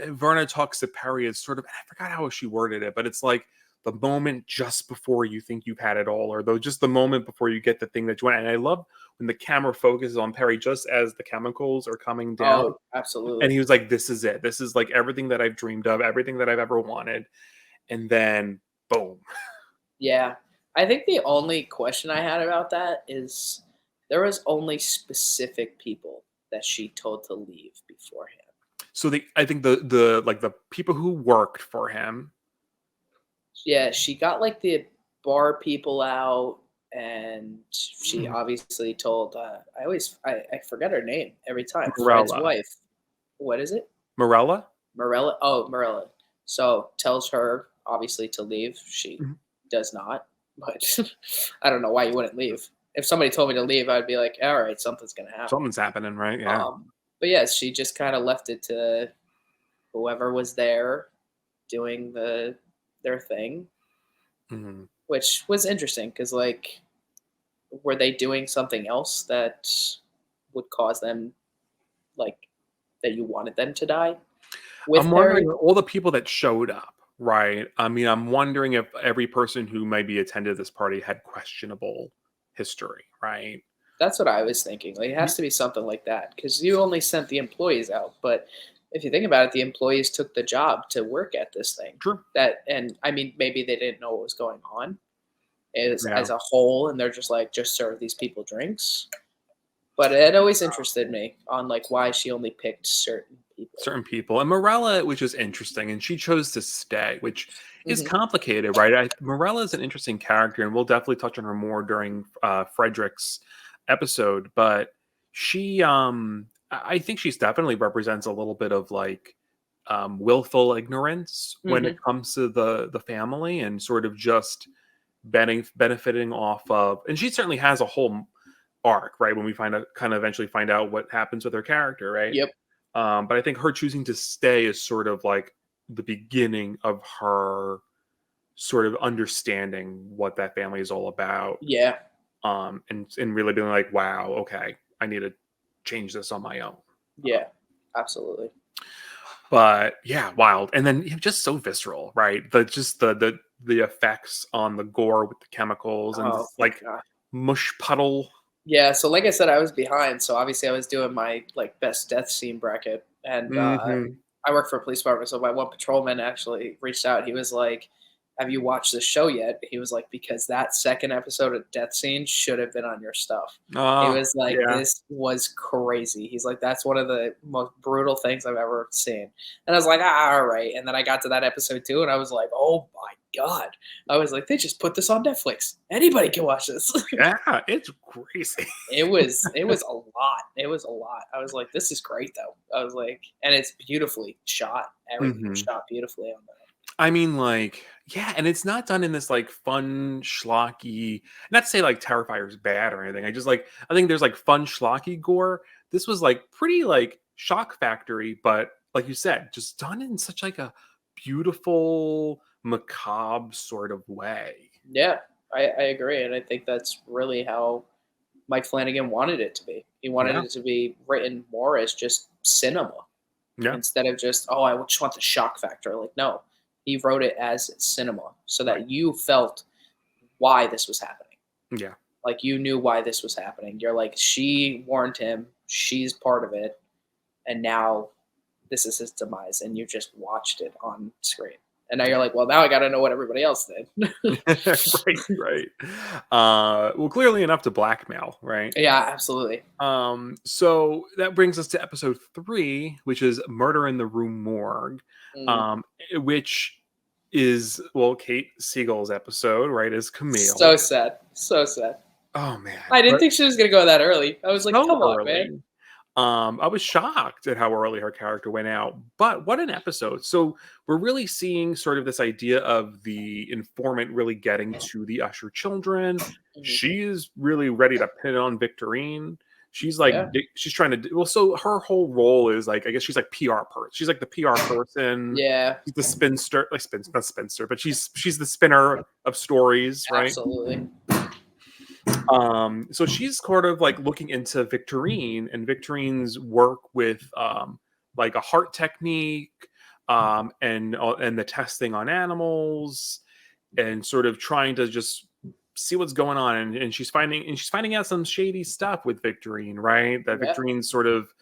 Speaker 1: Verna talks to Perry as sort of, I forgot how she worded it, but it's like the moment just before you think you've had it all, or though just the moment before you get the thing that you want. And I love when the camera focuses on Perry just as the chemicals are coming down.
Speaker 2: Oh,
Speaker 1: And
Speaker 2: absolutely.
Speaker 1: he was like, this is it. This is like everything that I've dreamed of, everything that I've ever wanted. And then boom.
Speaker 2: Yeah. I think the only question I had about that is there was only specific people that she told to leave beforehand.
Speaker 1: So I think the like the people who worked for him.
Speaker 2: Yeah, she got like the bar people out and she
Speaker 1: Mm,
Speaker 2: obviously told, I forget her name every time, Fred's
Speaker 1: Morella.
Speaker 2: wife. What is it?
Speaker 1: Morella?
Speaker 2: Morella? Oh, Morella. So tells her obviously to leave. She
Speaker 1: Mhm.
Speaker 2: does not, but I don't know why you wouldn't leave. If somebody told me to leave, I'd be like, all right, something's gonna happen.
Speaker 1: Something's happening, right? Yeah.
Speaker 2: But yes, she just kind of left it to whoever was there doing their thing,
Speaker 1: Mhm.
Speaker 2: which was interesting because like, were they doing something else that would cause them like that you wanted them to die
Speaker 1: I'm
Speaker 2: with
Speaker 1: wondering
Speaker 2: Perry?
Speaker 1: all the people that showed up, right? I mean, I'm wondering if every person who maybe attended this party had questionable history, right?
Speaker 2: That's what I was thinking. Like, it
Speaker 1: Ye
Speaker 2: has to be something like that because you only sent the employees out. But if you think about it, the employees took the job to work at this thing.
Speaker 1: True.
Speaker 2: That, and I mean, maybe they didn't know what was going on
Speaker 1: Yeah.
Speaker 2: as a whole, and they're just like, just serve these people drinks. But it always interested me on like why she only picked certain people.
Speaker 1: Certain people. And Morella, which is interesting, and she chose to stay, which is
Speaker 2: Hmm.
Speaker 1: complicated, right? Morella is an interesting character, and we'll definitely touch on her more during Frederick's episode. But I think she's definitely represents a little bit of like willful ignorance when it
Speaker 2: Hmm.
Speaker 1: comes to the family, and sort of just benefiting off of. And she certainly has a whole arc, right? When we find out, kind of eventually find out what happens with her character, right?
Speaker 2: Yep.
Speaker 1: But I think her choosing to stay is sort of like the beginning of her sort of understanding what that family is all about.
Speaker 2: Yeah.
Speaker 1: And really being like, wow, okay, I need to change this on my own.
Speaker 2: Yeah. Absolutely.
Speaker 1: But yeah, wild. And then just so visceral, right? The effects on the gore with the chemicals and
Speaker 2: Oh
Speaker 1: this
Speaker 2: my
Speaker 1: like
Speaker 2: god.
Speaker 1: mush puddle.
Speaker 2: Yeah, so like I said, I was behind, so obviously I was doing my like best death scene bracket, and
Speaker 1: Hmm.
Speaker 2: I work for a police department, so my one patrolman actually reached out. He was like, "Have you watched this show yet?" He was like, "Because that second episode of Death Scene should have been on your stuff." He
Speaker 1: Oh,
Speaker 2: was like,
Speaker 1: yeah.
Speaker 2: "This was crazy." He's like, "That's one of the most brutal things I've ever seen," and I was like, "Ah, all right." And then I got to that episode too, and I was like, "Oh my god!" I was like, "They just put this on Netflix. Anybody can watch this."
Speaker 1: Yeah, it's crazy.
Speaker 2: It was a lot. It was a lot. I was like, "This is great, though." I was like, and it's beautifully shot. Everything was
Speaker 1: Hmm.
Speaker 2: shot beautifully on that.
Speaker 1: I mean, like, yeah, and it's not done in this like fun, schlocky. Not to say like Terrifier's bad or anything. I think there's like fun, schlocky gore. This was like pretty like shock factory, but like you said, just done in such like a beautiful, macabre sort of way.
Speaker 2: Yeah, I agree, and I think that's really how Mike Flanagan wanted it to be. He wanted
Speaker 1: Yeah,
Speaker 2: it to be written more as just cinema
Speaker 1: yeah,
Speaker 2: instead of just, "Oh, I just want the shock factor." Like, no, he wrote it as cinema so
Speaker 1: right,
Speaker 2: that you felt why this was happening.
Speaker 1: yeah.
Speaker 2: Like, you knew why this was happening. You're like, "She warned him. She's part of it." And now this is his demise, and you just watched it on screen. And now you're like, well, now I got to know what everybody else did.
Speaker 1: Right, right. Well, clearly enough to blackmail, right?
Speaker 2: Yeah, absolutely.
Speaker 1: So that brings us to episode 3, which is Murder in the Rue Morgue,
Speaker 2: Mm.
Speaker 1: which is, well, Kate Siegel's episode, right, as Camille.
Speaker 2: So sad. So sad.
Speaker 1: Oh, man.
Speaker 2: I didn't
Speaker 1: But
Speaker 2: think she was going to go that early. I was like,
Speaker 1: so
Speaker 2: come on, man.
Speaker 1: early. I was shocked at how early her character went out, but what an episode. So we're really seeing sort of this idea of the informant really getting to the Usher children.
Speaker 2: Mhm.
Speaker 1: She's really ready to pin it on Victorine. She's like,
Speaker 2: Yeah.
Speaker 1: she's trying to, well, so her whole role is like, I guess she's like PR person. She's like the PR person.
Speaker 2: Yeah,
Speaker 1: She's the spinster, like not spinster, but she's the spinner of stories, right?
Speaker 2: absolutely.
Speaker 1: So she's sort of like looking into Victorine and Victorine's work with like a heart technique, and the testing on animals, and sort of trying to just see what's going on. And she's finding out some shady stuff with Victorine, right? That
Speaker 2: Yeah.
Speaker 1: Victorine's sort of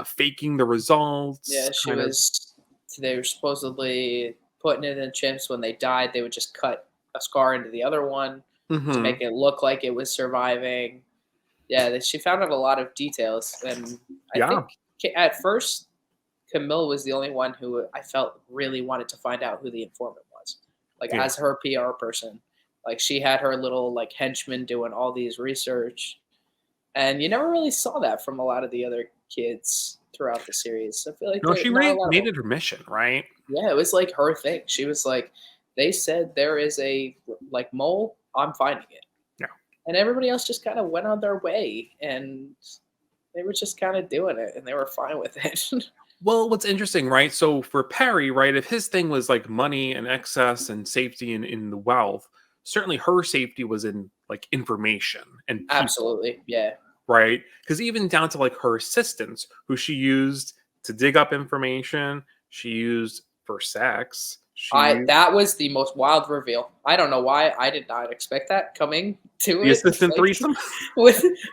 Speaker 1: faking the results,
Speaker 2: Yeah, she
Speaker 1: kind of.
Speaker 2: was, they were supposedly putting it in chimps. When they died, they would just cut a scar into the other one to
Speaker 1: Hmm.
Speaker 2: make it look like it was surviving. Yeah, that she found out a lot of details, and I
Speaker 1: Yeah,
Speaker 2: think at first Camille was the only one who I felt really wanted to find out who the informant was, like
Speaker 1: yeah,
Speaker 2: as her PR person. Like she had her little like henchman doing all these research, and you never really saw that from a lot of the other kids throughout the series. I feel like
Speaker 1: No, she
Speaker 2: not a
Speaker 1: made
Speaker 2: lot of
Speaker 1: made
Speaker 2: them.
Speaker 1: it her mission, right?
Speaker 2: Yeah, it was like her thing. She was like, they said there is a like mole, I'm finding it,
Speaker 1: Yeah.
Speaker 2: and everybody else just kind of went on their way, and they were just kind of doing it, and they were fine with it.
Speaker 1: Well, what's interesting, right? So for Perry, right, if his thing was like money and excess and safety in the wealth, certainly her safety was in like information and people,
Speaker 2: Absolutely, yeah.
Speaker 1: right? Because even down to like her assistants, who she used to dig up information, she used for sex, she
Speaker 2: I
Speaker 1: used
Speaker 2: That was the most wild reveal. I don't know why I did not expect that coming to
Speaker 1: the
Speaker 2: it.
Speaker 1: assistant
Speaker 2: Like
Speaker 1: threesome.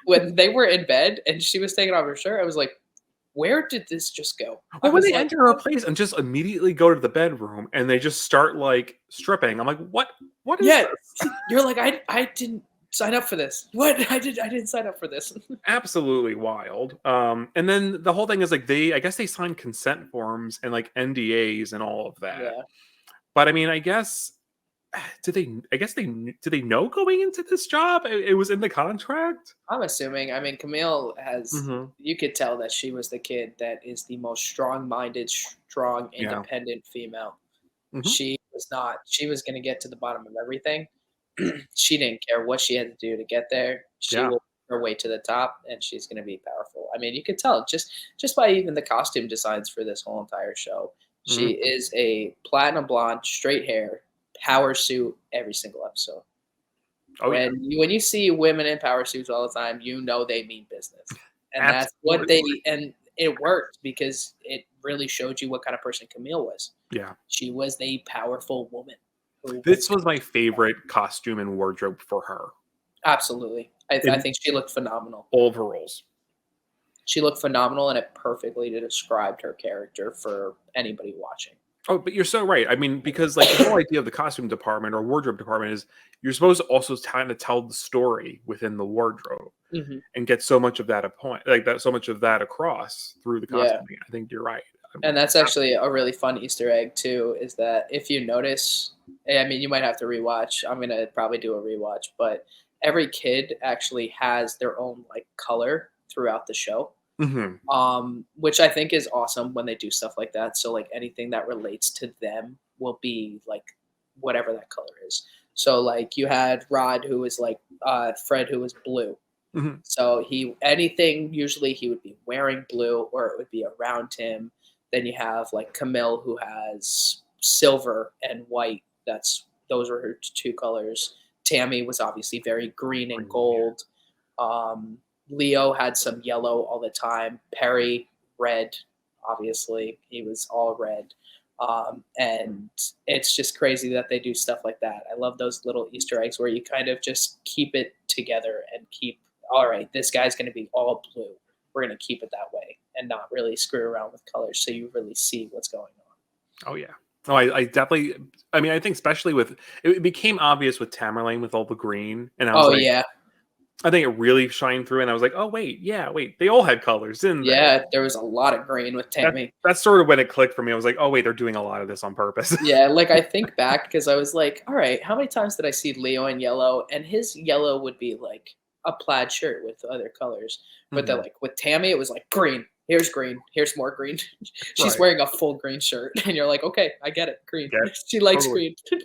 Speaker 2: when they were in bed and she was taking off her shirt, I was like, "Where did this just go?" I
Speaker 1: Well, when
Speaker 2: was
Speaker 1: they
Speaker 2: like,
Speaker 1: enter her place and just immediately go to the bedroom and they just start like stripping, I'm like, what is
Speaker 2: "Yeah."
Speaker 1: this?
Speaker 2: You're like, "I didn't sign up for this. What? I didn't sign up for this."
Speaker 1: Absolutely wild. And then the whole thing is like I guess they signed consent forms and like NDAs and all of that.
Speaker 2: Yeah.
Speaker 1: But I mean, I guess I guess did they know going into this job? It was in the contract.
Speaker 2: I'm assuming. I mean, Camille has.
Speaker 1: Hmm.
Speaker 2: You could tell that she was the kid that is the most strong-minded, strong,
Speaker 1: Yeah.
Speaker 2: independent female.
Speaker 1: Hmm.
Speaker 2: She was not. She was going to get to the bottom of everything. She didn't care what she had to do to get there. She
Speaker 1: Yeah.
Speaker 2: will her way to the top, and she's going to be powerful. I mean, you could tell just by even the costume designs for this whole entire show. She
Speaker 1: Hmm.
Speaker 2: is a platinum blonde, straight hair, power suit every single episode.
Speaker 1: Oh yeah.
Speaker 2: When you see women in power suits all the time, you know they mean business, and that's what
Speaker 1: Absolutely.
Speaker 2: and it worked because it really showed you what kind of person Camille was.
Speaker 1: Yeah.
Speaker 2: She was a powerful woman who was
Speaker 1: This was my favorite costume and wardrobe for her
Speaker 2: absolutely. I
Speaker 1: in
Speaker 2: think she looked phenomenal.
Speaker 1: all of her roles.
Speaker 2: She looked phenomenal, and it perfectly described her character for anybody watching.
Speaker 1: Oh, but you're so right. I mean, because like the whole idea of the costume department or wardrobe department is you're supposed to also kind of tell the story within the wardrobe
Speaker 2: Mhm.
Speaker 1: and get so much of that a point, like that, so much of that across through the
Speaker 2: Yeah,
Speaker 1: costuming. I think you're right.
Speaker 2: and that's actually a really fun Easter egg too. Is that if you notice? I mean, you might have to rewatch. I'm gonna probably do a rewatch, but every kid actually has their own like color throughout the show.
Speaker 1: Hmm.
Speaker 2: Which I think is awesome when they do stuff like that. So like anything that relates to them will be like whatever that color is. So like you had Rod who was like Fred who was blue.
Speaker 1: Hmm.
Speaker 2: So he anything usually he would be wearing blue or it would be around him. Then you have like Camille who has silver and white. Those are her two colors. Tammy was obviously very green and gold. Um, Leo had some yellow all the time. Perry, red, obviously. He was all red. And it's just crazy that they do stuff like that. I love those little Easter eggs where you kind of just keep it together and keep, all right, this guy's going to be all blue. We're going to keep it that way and not really screw around with colors so you really see what's going on.
Speaker 1: Oh yeah. Oh, I definitely. I mean, I think especially with it became obvious with Tamerlane with all the green, and I was
Speaker 2: Oh,
Speaker 1: like,
Speaker 2: yeah.
Speaker 1: I think it really shined through, and I was like, oh wait, yeah, wait, they all had colors, didn't they?
Speaker 2: Yeah, there was a lot of green with
Speaker 1: That
Speaker 2: Tammy.
Speaker 1: that's sort of when it clicked for me. I was like, oh wait, they're doing a lot of this on purpose.
Speaker 2: Yeah, like, I think back because I was like, "All right, how many times did I see Leo in yellow?" And his yellow would be, like, a plaid shirt with other colors, but then,
Speaker 1: Hmm.
Speaker 2: like, with Tammy, it was like, green, here's more green." She's
Speaker 1: Right.
Speaker 2: wearing a full green shirt, and you're like, "Okay, I get it, green."
Speaker 1: Get
Speaker 2: She likes
Speaker 1: totally.
Speaker 2: green.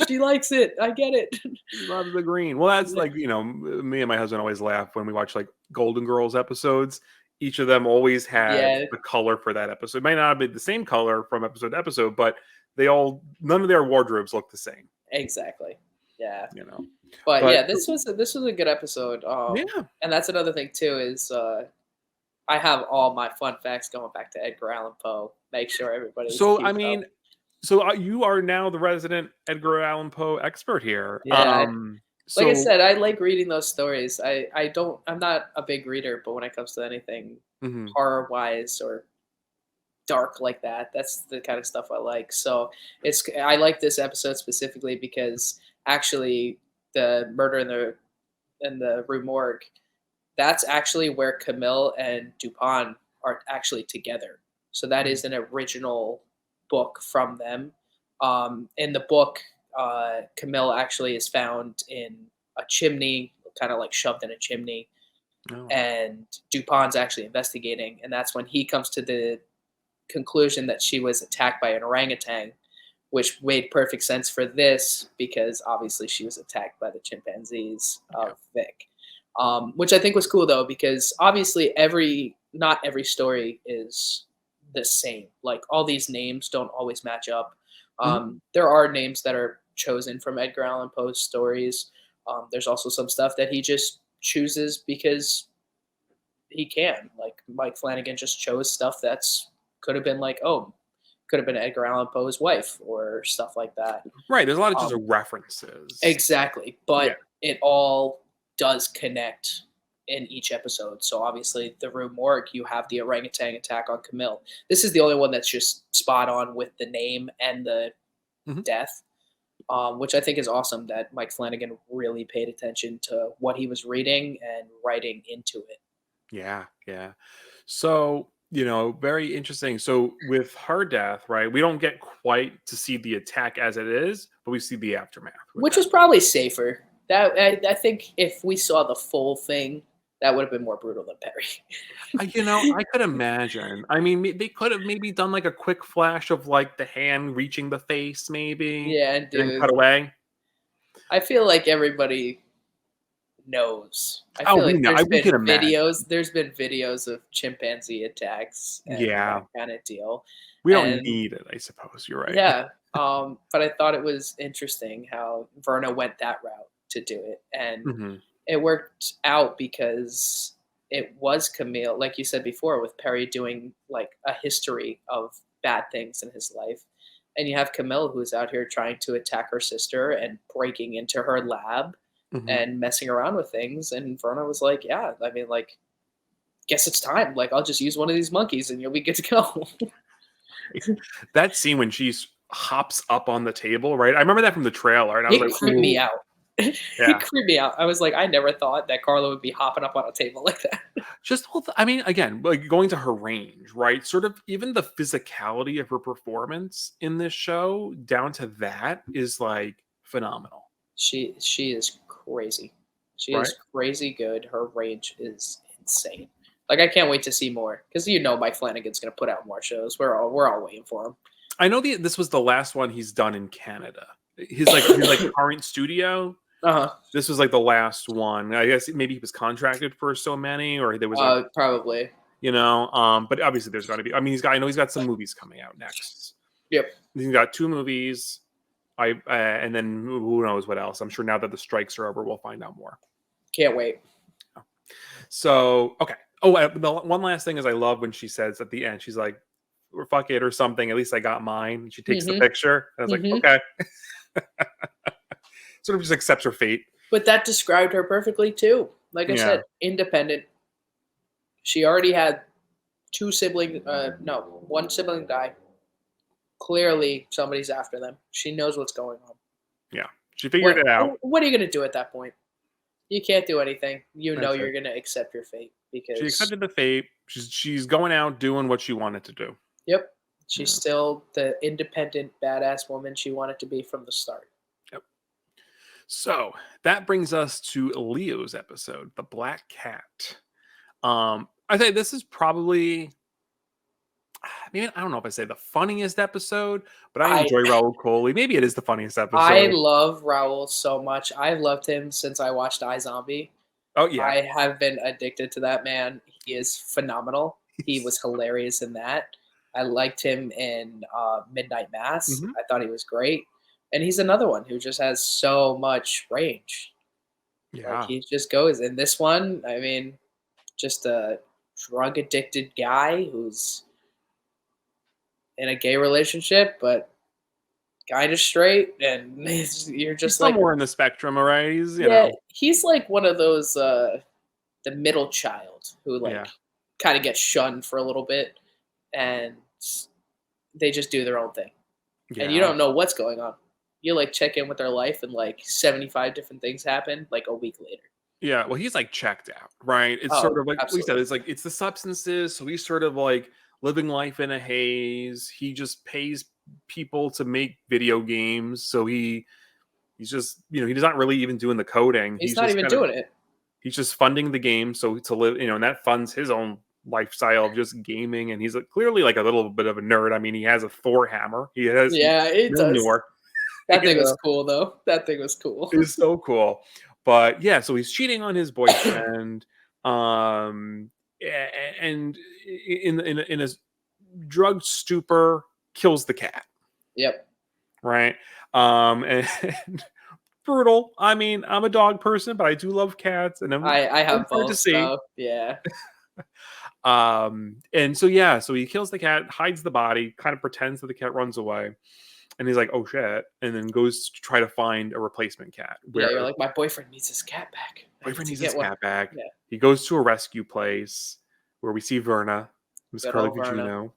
Speaker 2: She likes it, I get it.
Speaker 1: He loves the green. Well, that's
Speaker 2: Yeah.
Speaker 1: like, me and my husband always laugh when we watch like Golden Girls episodes. Each of them always had
Speaker 2: Yeah,
Speaker 1: the color for that episode. It might not be the same color from episode to episode, but none of their wardrobes look the same,
Speaker 2: exactly. Yeah.
Speaker 1: you know.
Speaker 2: But,
Speaker 1: But
Speaker 2: yeah, this was a good episode,
Speaker 1: yeah.
Speaker 2: and that's another thing too is, I have all my fun facts going back to Edgar Allan Poe. Make sure everybody
Speaker 1: So I
Speaker 2: keeps up.
Speaker 1: mean, you are now the resident Edgar Allan Poe expert here.
Speaker 2: Yeah, like I
Speaker 1: So
Speaker 2: said, I like reading those stories. I'm not a big reader, but when it comes to anything
Speaker 1: mhm,
Speaker 2: horror wise or dark like that, that's the kind of stuff I like. So I like this episode specifically because actually the murder in the Rue Morgue, that's actually where Camille and Dupin are actually together. So that
Speaker 1: mhm,
Speaker 2: is an original book from them. In the book, Camille actually is found in a chimney, kind of like shoved in a chimney,
Speaker 1: Oh,
Speaker 2: and Dupin's actually investigating, and that's when he comes to the conclusion that she was attacked by an orangutan, which made perfect sense for this because obviously she was attacked by the chimpanzees
Speaker 1: yeah.
Speaker 2: of Vic. Which I think was cool though, because obviously not every story is the same. Like all these names don't always match up.
Speaker 1: Mhm.
Speaker 2: There are names that are chosen from Edgar Allan Poe's stories. There's also some stuff that he just chooses because he can. Like Mike Flanagan just chose stuff that's could have been like, oh, could have been Edgar Allan Poe's wife or stuff like that.
Speaker 1: Right, there's a lot of just
Speaker 2: Um,
Speaker 1: references.
Speaker 2: exactly,
Speaker 1: Yeah.
Speaker 2: but it all does connect in each episode. So obviously, the Rue Morgue, you have the orangutan attack on Camille. This is the only one that's just spot on with the name and the
Speaker 1: Mhm.
Speaker 2: death, which I think is awesome. That Mike Flanagan really paid attention to what he was reading and writing into it.
Speaker 1: Yeah, yeah. So, very interesting. So with her death, right, we don't get quite to see the attack as it is, but we see the aftermath with
Speaker 2: Which
Speaker 1: that.
Speaker 2: was probably safer. That I think if we saw the full thing, that would have been more brutal than Perry.
Speaker 1: I could imagine. I mean, they could have maybe done like a quick flash of like the hand reaching the face, maybe,
Speaker 2: Yeah,
Speaker 1: and then cut
Speaker 2: dude.
Speaker 1: away.
Speaker 2: I feel like everybody knows. I
Speaker 1: Oh,
Speaker 2: feel like
Speaker 1: we can imagine.
Speaker 2: there's been videos of chimpanzee attacks and that
Speaker 1: Yeah,
Speaker 2: kind of deal.
Speaker 1: we don't
Speaker 2: And
Speaker 1: need it. I suppose you're right.
Speaker 2: yeah, but I thought it was interesting how Verna went that route to do it. And
Speaker 1: Hmm.
Speaker 2: it worked out because it was Camille, like you said before, with Perry doing like a history of bad things in his life. And you have Camille who's out here trying to attack her sister and breaking into her lab
Speaker 1: Hmm.
Speaker 2: and messing around with things. And Verna was like, yeah, I mean, like, guess it's time. Like, I'll just use one of these monkeys and you'll be good to go.
Speaker 1: That scene when she hops up on the table, right? I remember that from the trailer, and I was
Speaker 2: It
Speaker 1: like,
Speaker 2: creeped me
Speaker 1: "Ooh,
Speaker 2: out. It
Speaker 1: yeah."
Speaker 2: creeped me out. I was like, I never thought that Carla would be hopping up on a table like that.
Speaker 1: Just whole I mean, again, like going to her range, right? Sort of even the physicality of her performance in this show, down to that, is like phenomenal,
Speaker 2: She is crazy. She
Speaker 1: right?
Speaker 2: is crazy good. Her range is insane. Like I can't wait to see more because Mike Flanagan's gonna put out more shows. We're all waiting for
Speaker 1: I know this was the last one he's done in Canada. His
Speaker 2: him.
Speaker 1: current studio.
Speaker 2: Uh-huh.
Speaker 1: This was like the last one. I guess maybe he was contracted for so many, or there was a
Speaker 2: Probably.
Speaker 1: But obviously there's got to be. I mean, I know he's got some movies coming out next.
Speaker 2: Yep.
Speaker 1: He's got two movies. And then who knows what else. I'm sure now that the strikes are over, we'll find out more.
Speaker 2: Can't wait.
Speaker 1: So okay. Oh, the one last thing is I love when she says at the end, she's like, "Or fuck it," or something. At least I got mine. And she takes the
Speaker 2: Mhm.
Speaker 1: picture, and I was like,
Speaker 2: Mhm.
Speaker 1: okay. Sort of just accepts her fate.
Speaker 2: But that described her perfectly too. Like I
Speaker 1: Yeah.
Speaker 2: said, independent. She already had two siblings. No, one sibling died. Clearly, somebody's after them. She knows what's going on.
Speaker 1: Yeah. She figured it out.
Speaker 2: What are you gonna do at that point? You can't do anything. You know
Speaker 1: That's it.
Speaker 2: you're gonna accept your fate
Speaker 1: She
Speaker 2: because
Speaker 1: accepted the fate. She's going out doing what she wanted to do.
Speaker 2: yep, she's
Speaker 1: Yeah.
Speaker 2: still the independent badass woman she wanted to be from the start.
Speaker 1: Yep. So that brings us to Leo's episode, The Black Cat. I think this is probably, maybe I don't know if I say the funniest episode, but I
Speaker 2: I
Speaker 1: enjoy Raul Coley. Maybe it is the funniest
Speaker 2: I
Speaker 1: episode.
Speaker 2: love Raul so much. I've loved him since I watched iZombie.
Speaker 1: Oh yeah.
Speaker 2: I have been addicted to that man. He is phenomenal. He was hilarious in that. I liked him in Midnight Mass.
Speaker 1: Mhm.
Speaker 2: I thought he was great. And he's another one who just has so much range. Like
Speaker 1: Yeah.
Speaker 2: he just goes. In this one, I mean, just a drug addicted guy who's in a gay relationship, but kind of straight. And you're
Speaker 1: He's
Speaker 2: just like,
Speaker 1: somewhere in the spectrum, all right? He's,
Speaker 2: yeah, he's like one of those the middle child who like
Speaker 1: yeah.
Speaker 2: kind of gets shunned for a little bit and they just do their own thing. And you
Speaker 1: Yeah.
Speaker 2: don't know what's going on. You like check in with their life and like 75 different things happen like a week later.
Speaker 1: Yeah, well, he's like checked out, right? It's
Speaker 2: Oh,
Speaker 1: sort of like we said,
Speaker 2: absolutely.
Speaker 1: it's like it's the substances, so he's sort of like living life in a haze. He just pays people to make video games. So he's just, he's not really even doing the coding.
Speaker 2: He's not even doing it.
Speaker 1: He's just funding the game so to live, and that funds his own lifestyle of just gaming. And he's clearly like a little bit of a nerd. I mean, he has a Thor hammer. He has
Speaker 2: Yeah, it does.
Speaker 1: Mjolnir.
Speaker 2: That thing was cool, though. That thing was cool.
Speaker 1: It's so cool. But yeah, so he's cheating on his boyfriend, and in a drug stupor, kills the cat.
Speaker 2: Yep.
Speaker 1: Right. And brutal. I mean, I'm a dog person, but I do love cats, and
Speaker 2: I have
Speaker 1: hard to
Speaker 2: both,
Speaker 1: see.
Speaker 2: so yeah.
Speaker 1: And so yeah, so he kills the cat, hides the body, kind of pretends that the cat runs away, and he's like, "Oh shit!" and then goes to try to find a replacement cat.
Speaker 2: Yeah, you're like, my boyfriend needs his cat back.
Speaker 1: Boyfriend needs his cat back.
Speaker 2: Yeah.
Speaker 1: He goes to a rescue place where we see Verna, who's
Speaker 2: Good
Speaker 1: Carly
Speaker 2: old Verna.
Speaker 1: Gugino,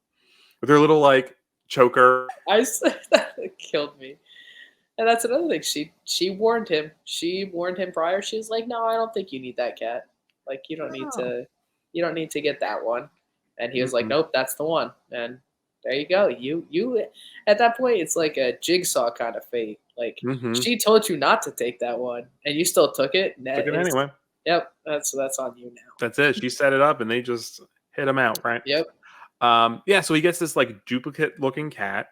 Speaker 1: with her little like choker.
Speaker 2: That killed me. And that's another thing. She warned him. She warned him prior. She was like, "No, I don't think you need that cat. Like, you don't need to get that one." And he was like, "Nope, that's the one." And there you go. You at that point, it's like a jigsaw kind of fate. Like, she told you not to take that one, and you still took it.
Speaker 1: Took it anyway.
Speaker 2: Yep, that's on you now.
Speaker 1: That's it. She set it up, and they just hit him out, right?
Speaker 2: Yep.
Speaker 1: Yeah. So he gets this like duplicate-looking cat,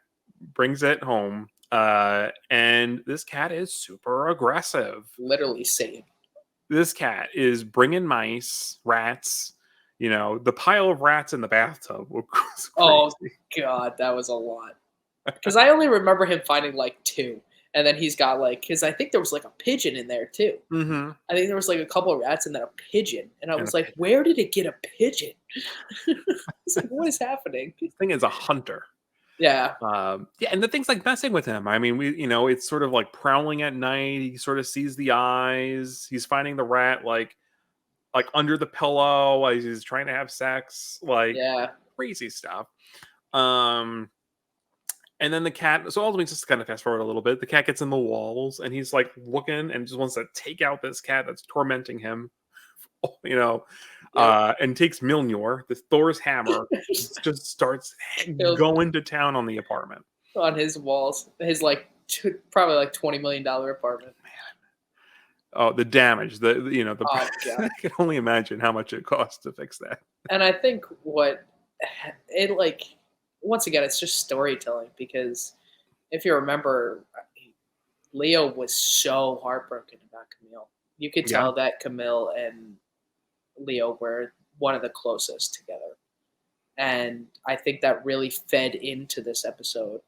Speaker 1: brings it home, and this cat is super aggressive.
Speaker 2: Literally Satan.
Speaker 1: This cat is bringing mice, rats. The pile of rats in the bathtub was crazy.
Speaker 2: Oh God, that was a lot. Because I only remember him finding like 2. And then he's got because I think there was like a pigeon in there too.
Speaker 1: Mm-hmm.
Speaker 2: I think there was like a couple of rats and then a pigeon. And I was like, where did it get a pigeon? I was like, what is happening?
Speaker 1: This thing is a hunter.
Speaker 2: Yeah.
Speaker 1: Yeah, and the thing's like messing with him. I mean, it's sort of like prowling at night. He sort of sees the eyes. He's finding the rat like under the pillow as he's trying to have sex. Like crazy stuff. And then the cat, so ultimately, just to kind of fast forward a little bit, the cat gets in the walls and he's like looking and just wants to take out this cat that's tormenting him, and takes Mjolnir, this Thor's hammer, just starts going to town on the apartment.
Speaker 2: On his walls. His probably like $20 million apartment.
Speaker 1: Man. Oh, the damage,
Speaker 2: Oh, God.
Speaker 1: I can only imagine how much it costs to fix that.
Speaker 2: And I think once again, it's just storytelling because if you remember, Leo was so heartbroken about Camille. You could tell that Camille and Leo were one of the closest together. And I think that really fed into this episode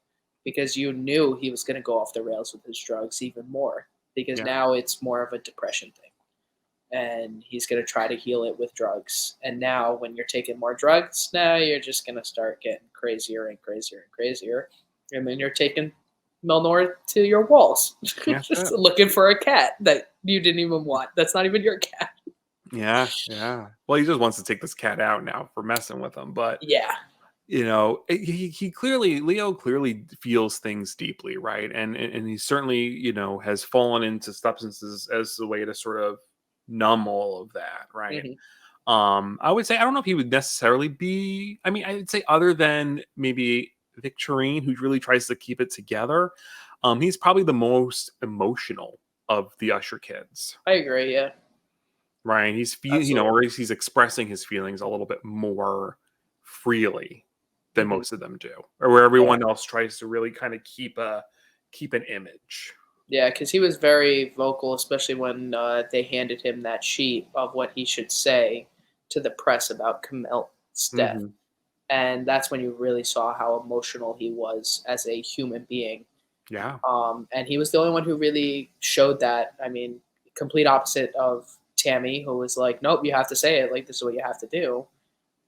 Speaker 2: because you knew he was going to go off the rails with his drugs even more because now it's more of a depression thing. And he's going to try to heal it with drugs. And now when you're taking more drugs, now you're just going to start getting crazier and crazier and crazier. And then you're taking Mjolnir to your walls, just looking for a cat that you didn't even want. That's not even your cat.
Speaker 1: Yeah. Well, he just wants to take this cat out now for messing with him. But Leo clearly feels things deeply, right? And he certainly, has fallen into substances as a way to sort of numb all of that, right? I would say I don't know if he would necessarily be. I mean, I would say other than maybe Victorine, who really tries to keep it together, he's probably the most emotional of the Usher kids.
Speaker 2: I agree. Yeah.
Speaker 1: Right. He's or he's expressing his feelings a little bit more freely than most of them do, or where everyone else tries to really kind of keep an image.
Speaker 2: Yeah, because he was very vocal, especially when they handed him that sheet of what he should say to the press about Camille's death. And that's when you really saw how emotional he was as a human being.
Speaker 1: Yeah.
Speaker 2: And he was the only one who really showed that. I mean, complete opposite of Tammy, who was like, nope, you have to say it. Like, this is what you have to do.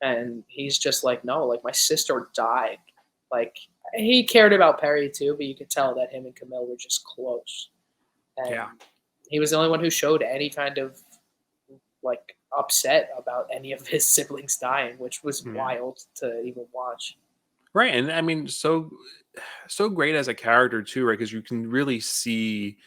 Speaker 2: And he's just like, no, like, my sister died. Like, he cared about Perry too, but you could tell that him and Camille were just close. And he was the only one who showed any kind of like upset about any of his siblings dying, which was wild to even watch.
Speaker 1: Right, and I mean, so great as a character too, right? Because you can really see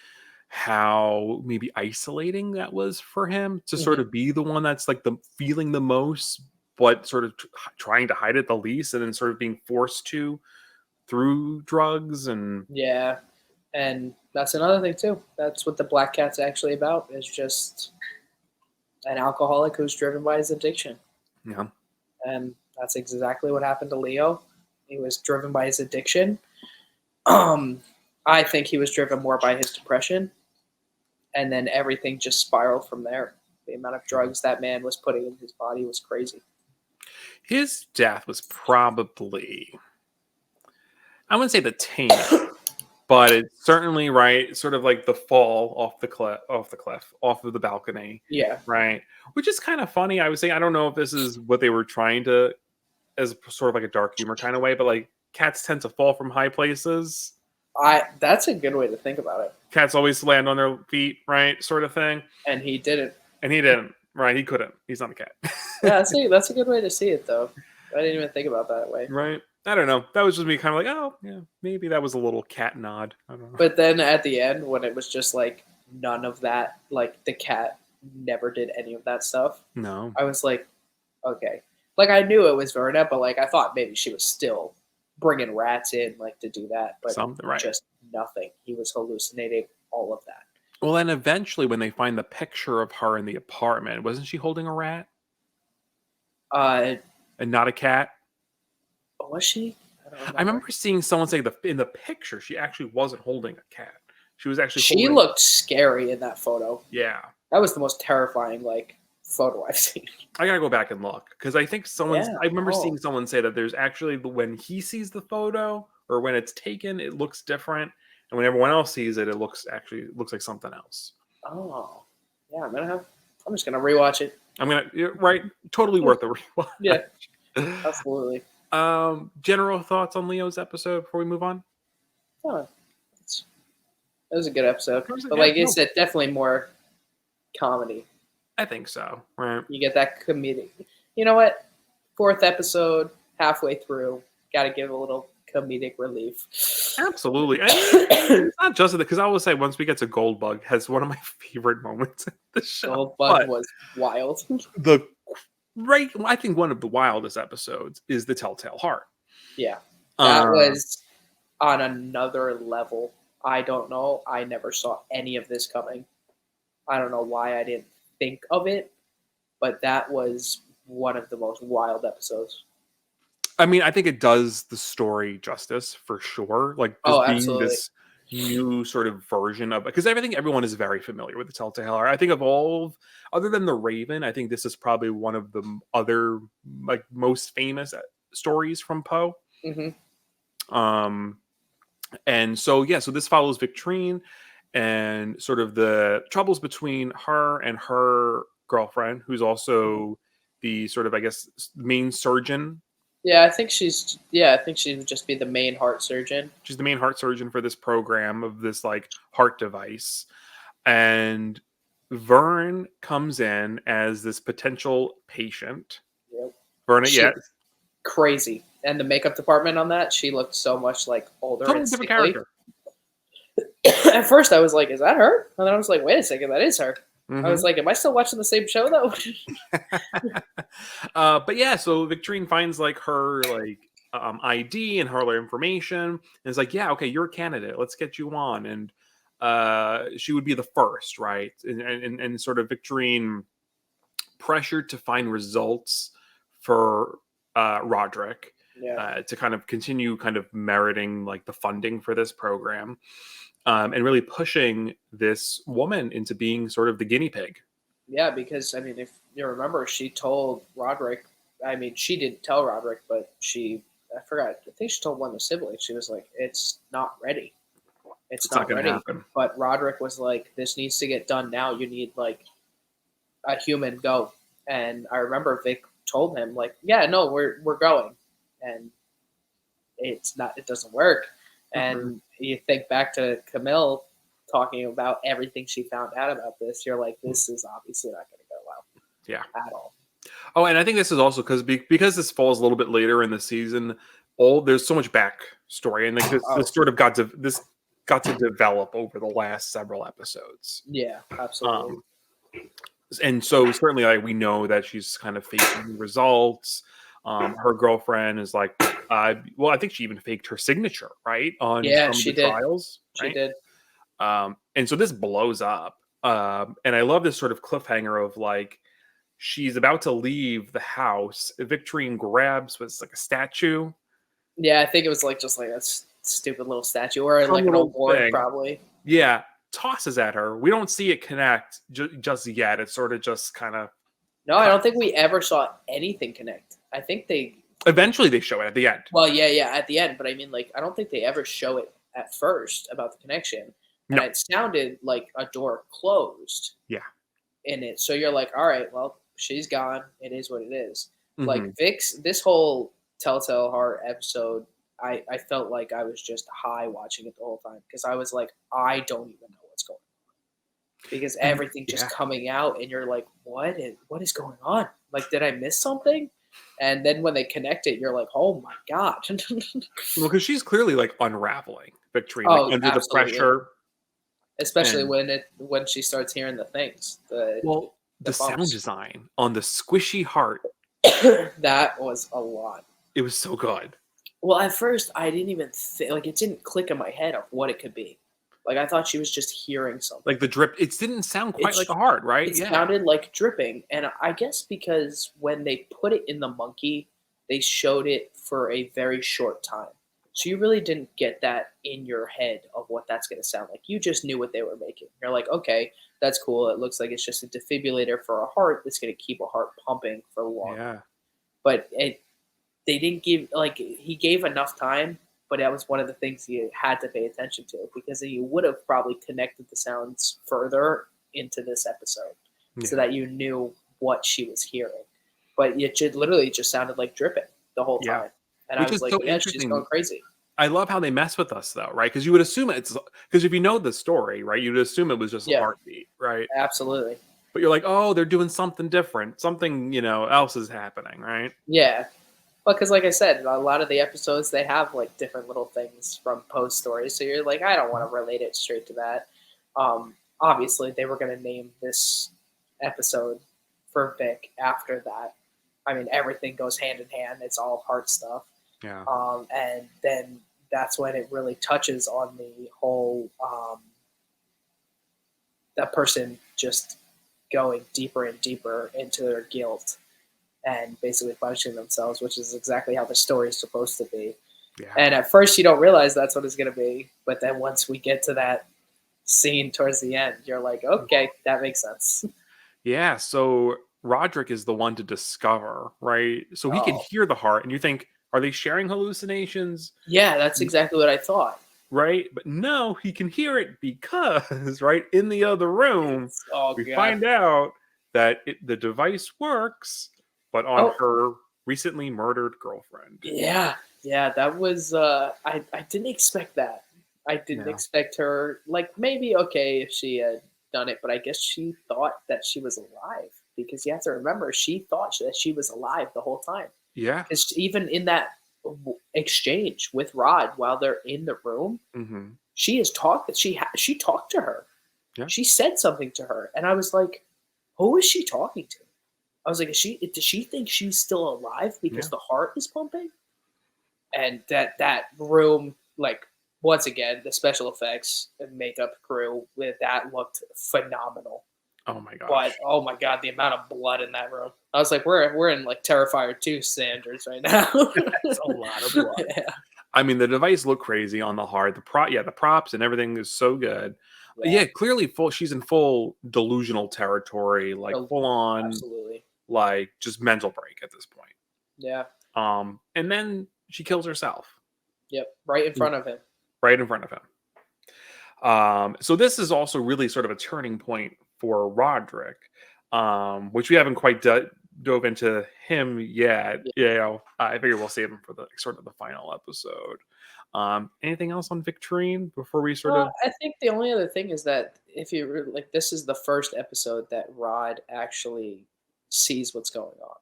Speaker 1: how maybe isolating that was for him to sort of be the one that's like the feeling the most, but sort of trying to hide it the least, and then sort of being forced to through drugs and
Speaker 2: Yeah, and that's another thing too. That's what the Black Cat's actually about. Is just an alcoholic who's driven by his addiction,
Speaker 1: yeah.
Speaker 2: and that's exactly what happened to Leo. He was driven by his addiction. Um, I think he was driven more by his depression, and then everything just spiraled from there. The amount of drugs that man was putting in his body was crazy.
Speaker 1: His death was probably, I wouldn't say the tame, but it's certainly right, sort of like the fall off of the balcony,
Speaker 2: Yeah,
Speaker 1: right? Which is kind of funny. I would say I don't know if this is what they were trying to, as sort of like a dark humor kind of way, but like cats tend to fall from high places.
Speaker 2: that's a good way to think about it.
Speaker 1: Cats always land on their feet, right? Sort of thing.
Speaker 2: And he didn't.
Speaker 1: And he didn't, right? He couldn't. He's not a cat.
Speaker 2: Yeah, that's a good way to see it, though. I didn't even think about that way.
Speaker 1: Right? I don't know. That was just me kind of like, oh, yeah, maybe that was a little cat nod. I don't know.
Speaker 2: But then at the end, when it was just like none of that, like the cat never did any of that stuff,
Speaker 1: No.
Speaker 2: I was like, okay. Like I knew it was Verna, but like I thought maybe she was still bringing rats in, like to do that, but
Speaker 1: Something, right.
Speaker 2: just nothing. He was hallucinating all of that.
Speaker 1: Well, then eventually when they find the picture of her in the apartment, wasn't she holding a rat
Speaker 2: Uh,
Speaker 1: and not a cat?
Speaker 2: was she? I don't
Speaker 1: I remember seeing someone say in the picture she actually wasn't holding a cat. She was actually
Speaker 2: She
Speaker 1: holding,
Speaker 2: looked scary in that photo.
Speaker 1: yeah.
Speaker 2: That was the most terrifying like photo I've seen.
Speaker 1: I gotta go back and look because I think
Speaker 2: Yeah.
Speaker 1: I remember
Speaker 2: Oh.
Speaker 1: seeing someone say that there's actually when he sees the photo or when it's taken, it looks different, and when everyone else sees it, it looks like something else.
Speaker 2: Oh, yeah. I'm just gonna rewatch it.
Speaker 1: Right, totally worth a rewatch.
Speaker 2: Yeah, absolutely.
Speaker 1: General thoughts on Leo's episode before we move on?
Speaker 2: Oh, it was a good episode,
Speaker 1: It was
Speaker 2: but
Speaker 1: yeah,
Speaker 2: like you
Speaker 1: no,
Speaker 2: said, definitely more comedy.
Speaker 1: I think so. Right.
Speaker 2: You get that comedic. You know what? Fourth episode, halfway through, got to give a little comedic relief.
Speaker 1: Absolutely. And it's not just because I will say once we get to Goldbug has one of my favorite moments in the show.
Speaker 2: Goldbug was wild.
Speaker 1: The I think one of the wildest episodes is the Telltale Heart.
Speaker 2: Yeah, that was on another level. I don't know. I never saw any of this coming. I don't know why I didn't think of it, but that was one of the most wild episodes.
Speaker 1: I mean, I think it does the story justice for sure. Like
Speaker 2: Oh,
Speaker 1: being
Speaker 2: absolutely.
Speaker 1: this new sort of version of because I think everyone is very familiar with the Telltale Heart. I think of other than the Raven, I think this is probably one of the other like most famous stories from Poe.
Speaker 2: Mm-hmm.
Speaker 1: And so yeah, so this follows Victrine and sort of the troubles between her and her girlfriend, who's also the sort of I guess main surgeon.
Speaker 2: Yeah, I think she would just be the main heart surgeon.
Speaker 1: She's the main heart surgeon for this program of this like heart device. And Vern comes in as this potential patient.
Speaker 2: Yep.
Speaker 1: Verna, yeah.
Speaker 2: Crazy. And the makeup department on that, she looked so much like older.
Speaker 1: Totally different character.
Speaker 2: At first I was like, is that her? And then I was like, wait a second, that is her.
Speaker 1: Mm-hmm.
Speaker 2: I was like, am I still watching the same show though?
Speaker 1: But yeah, so Victrine finds like her like ID and her other information, and it's like, yeah, okay, you're a candidate. Let's get you on, and she would be the first, right? And sort of Victrine pressured to find results for Roderick.
Speaker 2: Yeah.
Speaker 1: To kind of continue kind of meriting like the funding for this program. And really pushing this woman into being sort of the guinea pig.
Speaker 2: Yeah, because I mean, if you remember, she told Roderick. I mean, she didn't tell Roderick, but I forgot. I think she told one of the siblings. She was like, "It's not ready. It's not
Speaker 1: going
Speaker 2: ready."
Speaker 1: to happen.
Speaker 2: But Roderick was like, "This needs to get done now. You need like a human go." And I remember Vic told him like, "Yeah, no, we're going," and it's not. It doesn't work. And you think back to Camille talking about everything she found out about this. You're like, this is obviously not going to go well.
Speaker 1: Yeah,
Speaker 2: at all.
Speaker 1: Oh, and I think this is also because this falls a little bit later in the season. There's so much backstory, and like this sort of got to develop over the last several episodes.
Speaker 2: Yeah, absolutely.
Speaker 1: And so certainly, like we know that she's kind of facing results. Her girlfriend is like, well, I think she even faked her signature, right, on
Speaker 2: Yeah,
Speaker 1: some of
Speaker 2: she
Speaker 1: the
Speaker 2: did.
Speaker 1: trials,
Speaker 2: She
Speaker 1: right?
Speaker 2: did.
Speaker 1: And so this blows up, and I love this sort of cliffhanger of like she's about to leave the house. Victorine grabs what's like a statue,
Speaker 2: Yeah, I think it was like just like a stupid little statue or
Speaker 1: some
Speaker 2: like an
Speaker 1: little
Speaker 2: award,
Speaker 1: thing,
Speaker 2: probably.
Speaker 1: yeah, tosses at her. We don't see it connect just yet. It's sort of just kind of
Speaker 2: No, I don't think we ever saw anything connect. I think they
Speaker 1: eventually they show it at the end.
Speaker 2: well, yeah, yeah, at the end, but I mean, like, I don't think they ever show it at first about the connection, and
Speaker 1: No,
Speaker 2: it sounded like a door closed
Speaker 1: yeah,
Speaker 2: in it, so you're like, "Alright, well, she's gone. It is what it is." Like,
Speaker 1: hmm
Speaker 2: Vix this whole Telltale Heart episode, I felt like I was just high watching it the whole time because I was like, "I don't even know what's going on," because
Speaker 1: and
Speaker 2: everything just
Speaker 1: yeah.
Speaker 2: coming out, and you're like, what is going on? Like, did I miss something?" And then when they connect it, you're like, "Oh my god."
Speaker 1: Well, because she's clearly like unraveling Victorine, like
Speaker 2: Oh,
Speaker 1: under the
Speaker 2: absolutely.
Speaker 1: pressure,
Speaker 2: Especially
Speaker 1: and
Speaker 2: when she starts hearing the things,
Speaker 1: well,
Speaker 2: the
Speaker 1: the sound
Speaker 2: bumps.
Speaker 1: design on the squishy heart,
Speaker 2: That was a lot.
Speaker 1: it was so good.
Speaker 2: Well, at first, I didn't even like, it didn't click in my head of what it could be. Like, I thought she was just hearing something.
Speaker 1: Like the drip, it didn't sound quite like
Speaker 2: It's
Speaker 1: a heart, right?
Speaker 2: it
Speaker 1: Yeah,
Speaker 2: sounded like dripping, and I guess because when they put it in the monkey, they showed it for a very short time. So you really didn't get that in your head of what that's gonna sound like. You just knew what they were making. You're like, "Okay, that's cool. It looks like it's just a defibrillator for a heart that's gonna keep a heart pumping for longer."
Speaker 1: yeah,
Speaker 2: But they didn't give like, he gave enough time, but that was one of the things you had to pay attention to because you would have probably connected the sounds further into this episode so
Speaker 1: yeah,
Speaker 2: that you knew what she was hearing. But it literally just sounded like dripping the whole
Speaker 1: yeah.
Speaker 2: time. And I
Speaker 1: Which
Speaker 2: was
Speaker 1: is
Speaker 2: like,
Speaker 1: so
Speaker 2: yeah, she's going
Speaker 1: interesting.
Speaker 2: crazy.
Speaker 1: I love how they mess with us though, right? Because you would assume it's because if you know the story, right, you'd assume it was just a
Speaker 2: Yeah,
Speaker 1: heartbeat, right?
Speaker 2: absolutely.
Speaker 1: But you're like, oh, they're doing something different. Something, else is happening, right?
Speaker 2: Yeah. Well, because like I said, a lot of the episodes they have like different little things from post stories, so you're like, I don't want to relate it straight to that. Obviously, they were going to name this episode for Vic after that. I mean, everything goes hand in hand. It's all heart stuff,
Speaker 1: Yeah.
Speaker 2: and then that's when it really touches on the whole that person just going deeper and deeper into their guilt and basically punishing themselves, which is exactly how the story is supposed to be.
Speaker 1: Yeah.
Speaker 2: And at first, you don't realize that's what it's going to be, but then once we get to that scene towards the end, you're like, okay, that makes sense.
Speaker 1: Yeah. So Roderick is the one to discover, right? So he can
Speaker 2: Oh,
Speaker 1: hear the heart, and you think, are they sharing hallucinations?
Speaker 2: yeah, that's exactly what I thought.
Speaker 1: Right? But no, he can hear it because, right, in the other room,
Speaker 2: It's oh
Speaker 1: we
Speaker 2: god.
Speaker 1: find out that the device works, but on
Speaker 2: Oh
Speaker 1: her recently murdered girlfriend.
Speaker 2: yeah, yeah. That was I didn't expect that. I didn't
Speaker 1: Yeah.
Speaker 2: expect her like maybe okay if she had done it, but I guess she thought that she was alive because you have to remember she thought that she was alive the whole time.
Speaker 1: Yeah.
Speaker 2: Because even in that exchange with Rod while they're in the room,
Speaker 1: hmm
Speaker 2: she is talked. She talked to her.
Speaker 1: Yeah.
Speaker 2: She said something to her, and I was like, "Who is she talking to?" I was like, Does she think she's still alive because
Speaker 1: Yeah.
Speaker 2: the heart is pumping?" And that room, like once again, the special effects and makeup crew with that looked phenomenal.
Speaker 1: Oh my
Speaker 2: But
Speaker 1: gosh.
Speaker 2: oh my god, the amount of blood in that room! I was like, we're in like Terrifier 2 standards right now.
Speaker 1: That's a lot of blood.
Speaker 2: Yeah,
Speaker 1: I mean, the device looked crazy on the heart. The props and everything is so good.
Speaker 2: yeah,
Speaker 1: Yeah, clearly she's in full delusional territory, like
Speaker 2: oh,
Speaker 1: full on,
Speaker 2: absolutely,
Speaker 1: like just mental break at this point.
Speaker 2: yeah,
Speaker 1: And then she kills herself
Speaker 2: yep, right in front of him.
Speaker 1: right in front of him. So this is also really sort of a turning point for Roderick, which we haven't quite dove into him yet.
Speaker 2: Yeah.
Speaker 1: I figure we'll save him for the sort of the final episode. Anything else on Victorine before we sort of
Speaker 2: I think the only other thing is that if you like, this is the first episode that Rod actually sees what's going on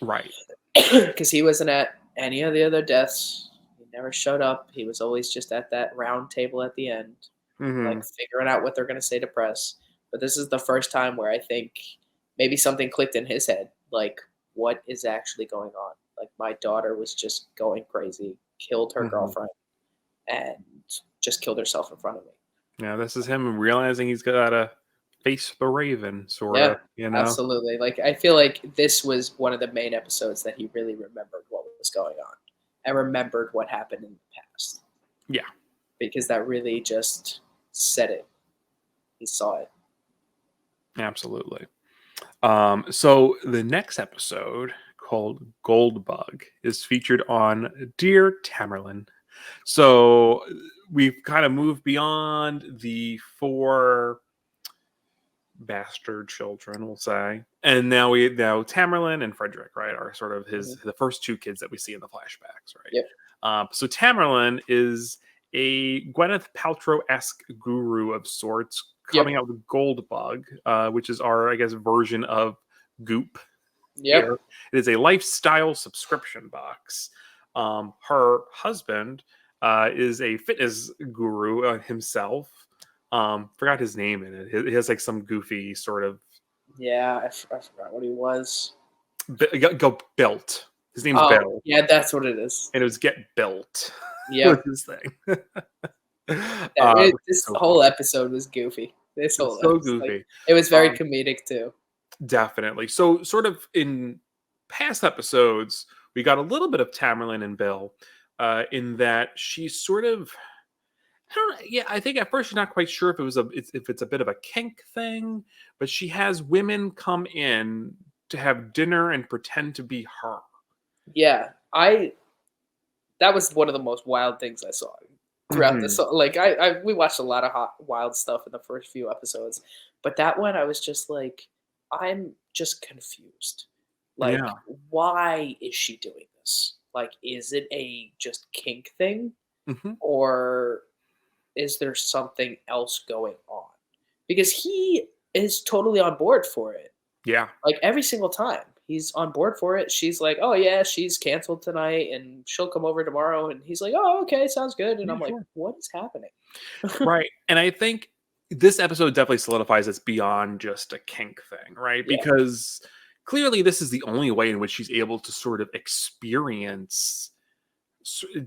Speaker 1: right?
Speaker 2: because he wasn't at any of the other deaths. He never showed up. He was always just at that round table at the end,
Speaker 1: hmm
Speaker 2: like figuring out what they're going to say to press. But this is the first time where I think maybe something clicked in his head, like what is actually going on. Like my daughter was just going crazy, killed her
Speaker 1: Mhm.
Speaker 2: girlfriend, and just killed herself in front of me.
Speaker 1: Yeah, this is him realizing he's gotta face the Raven, sorta,
Speaker 2: Yeah,
Speaker 1: you know?
Speaker 2: absolutely. Like I feel like this was one of the main episodes that he really remembered what was going on and remembered what happened in the past
Speaker 1: Yeah,
Speaker 2: because that really just said it. He saw it.
Speaker 1: absolutely. So the next episode, called Goldbug, is featured on Dear Tamerlan. So we've kind of moved beyond the 4 bastard children, we'll say. And now Tamerlan and Frederick, right, are sort of
Speaker 2: Mhm.
Speaker 1: the first 2 kids that we see in the flashbacks, right?
Speaker 2: Yep.
Speaker 1: So Tamerlan is a Gwyneth Paltrow-esque guru of sorts,
Speaker 2: Yep.
Speaker 1: coming out with Goldbug, which is our, I guess, version of Goop
Speaker 2: Yep.
Speaker 1: here. It is a lifestyle subscription box. Her husband is a fitness guru himself. Forgot his name in it. He has like some goofy sort of
Speaker 2: Yeah, I forgot what he was.
Speaker 1: go built. His name's
Speaker 2: Oh,
Speaker 1: Bill,
Speaker 2: yeah, that's what it is.
Speaker 1: and it was get built. was
Speaker 2: Yep.
Speaker 1: his thing. Which is
Speaker 2: This
Speaker 1: so
Speaker 2: whole
Speaker 1: funny.
Speaker 2: episode was goofy. This
Speaker 1: It's
Speaker 2: whole
Speaker 1: so
Speaker 2: episode, like,
Speaker 1: goofy.
Speaker 2: it was very
Speaker 1: Um,
Speaker 2: comedic too.
Speaker 1: Definitely. So, sort of in past episodes, we got a little bit of Tamerlane and Bill, in that she's sort of. I don't. Yeah, I think at first she's not quite sure if it's a bit of a kink thing, but she has women come in to have dinner and pretend to be her.
Speaker 2: Yeah, I that was one of the most wild things I saw throughout this.
Speaker 1: Hmm.
Speaker 2: So, like, we watched a lot of hot, wild stuff in the first few episodes, but that one I was just like, I'm just confused. Like,
Speaker 1: Yeah.
Speaker 2: why is she doing this? Like, is it a just kink thing,
Speaker 1: Hmm.
Speaker 2: or is there something else going on? Because he is totally on board for it.
Speaker 1: Yeah.
Speaker 2: Like, every single time, he's on board for it. She's like, "Oh, yeah, she's canceled tonight, and she'll come over tomorrow," and he's like, "Oh, okay, sounds good," and
Speaker 1: Yeah.
Speaker 2: I'm like,
Speaker 1: Sure.
Speaker 2: "What is happening?"
Speaker 1: Right. And I think this episode definitely solidifies it's beyond just a kink thing, right?
Speaker 2: Yeah,
Speaker 1: Because clearly this is the only way in which she's able to sort of experience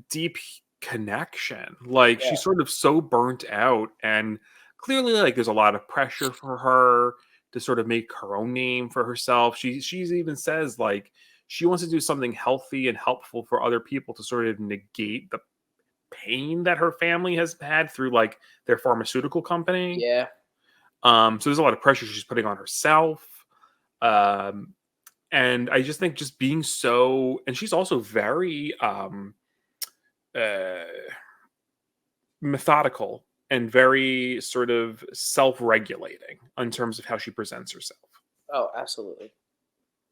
Speaker 1: deep connection. Like
Speaker 2: yeah,
Speaker 1: she's sort of so burnt out, and clearly like there's a lot of pressure for her to sort of make her own name for herself. She's even says like she wants to do something healthy and helpful for other people to sort of negate the pain that her family has had through like their pharmaceutical company.
Speaker 2: yeah,
Speaker 1: So there's a lot of pressure she's putting on herself. Um, and I just think just being so, and she's also very uh, methodical and very sort of self-regulating in terms of how she presents herself.
Speaker 2: oh, absolutely.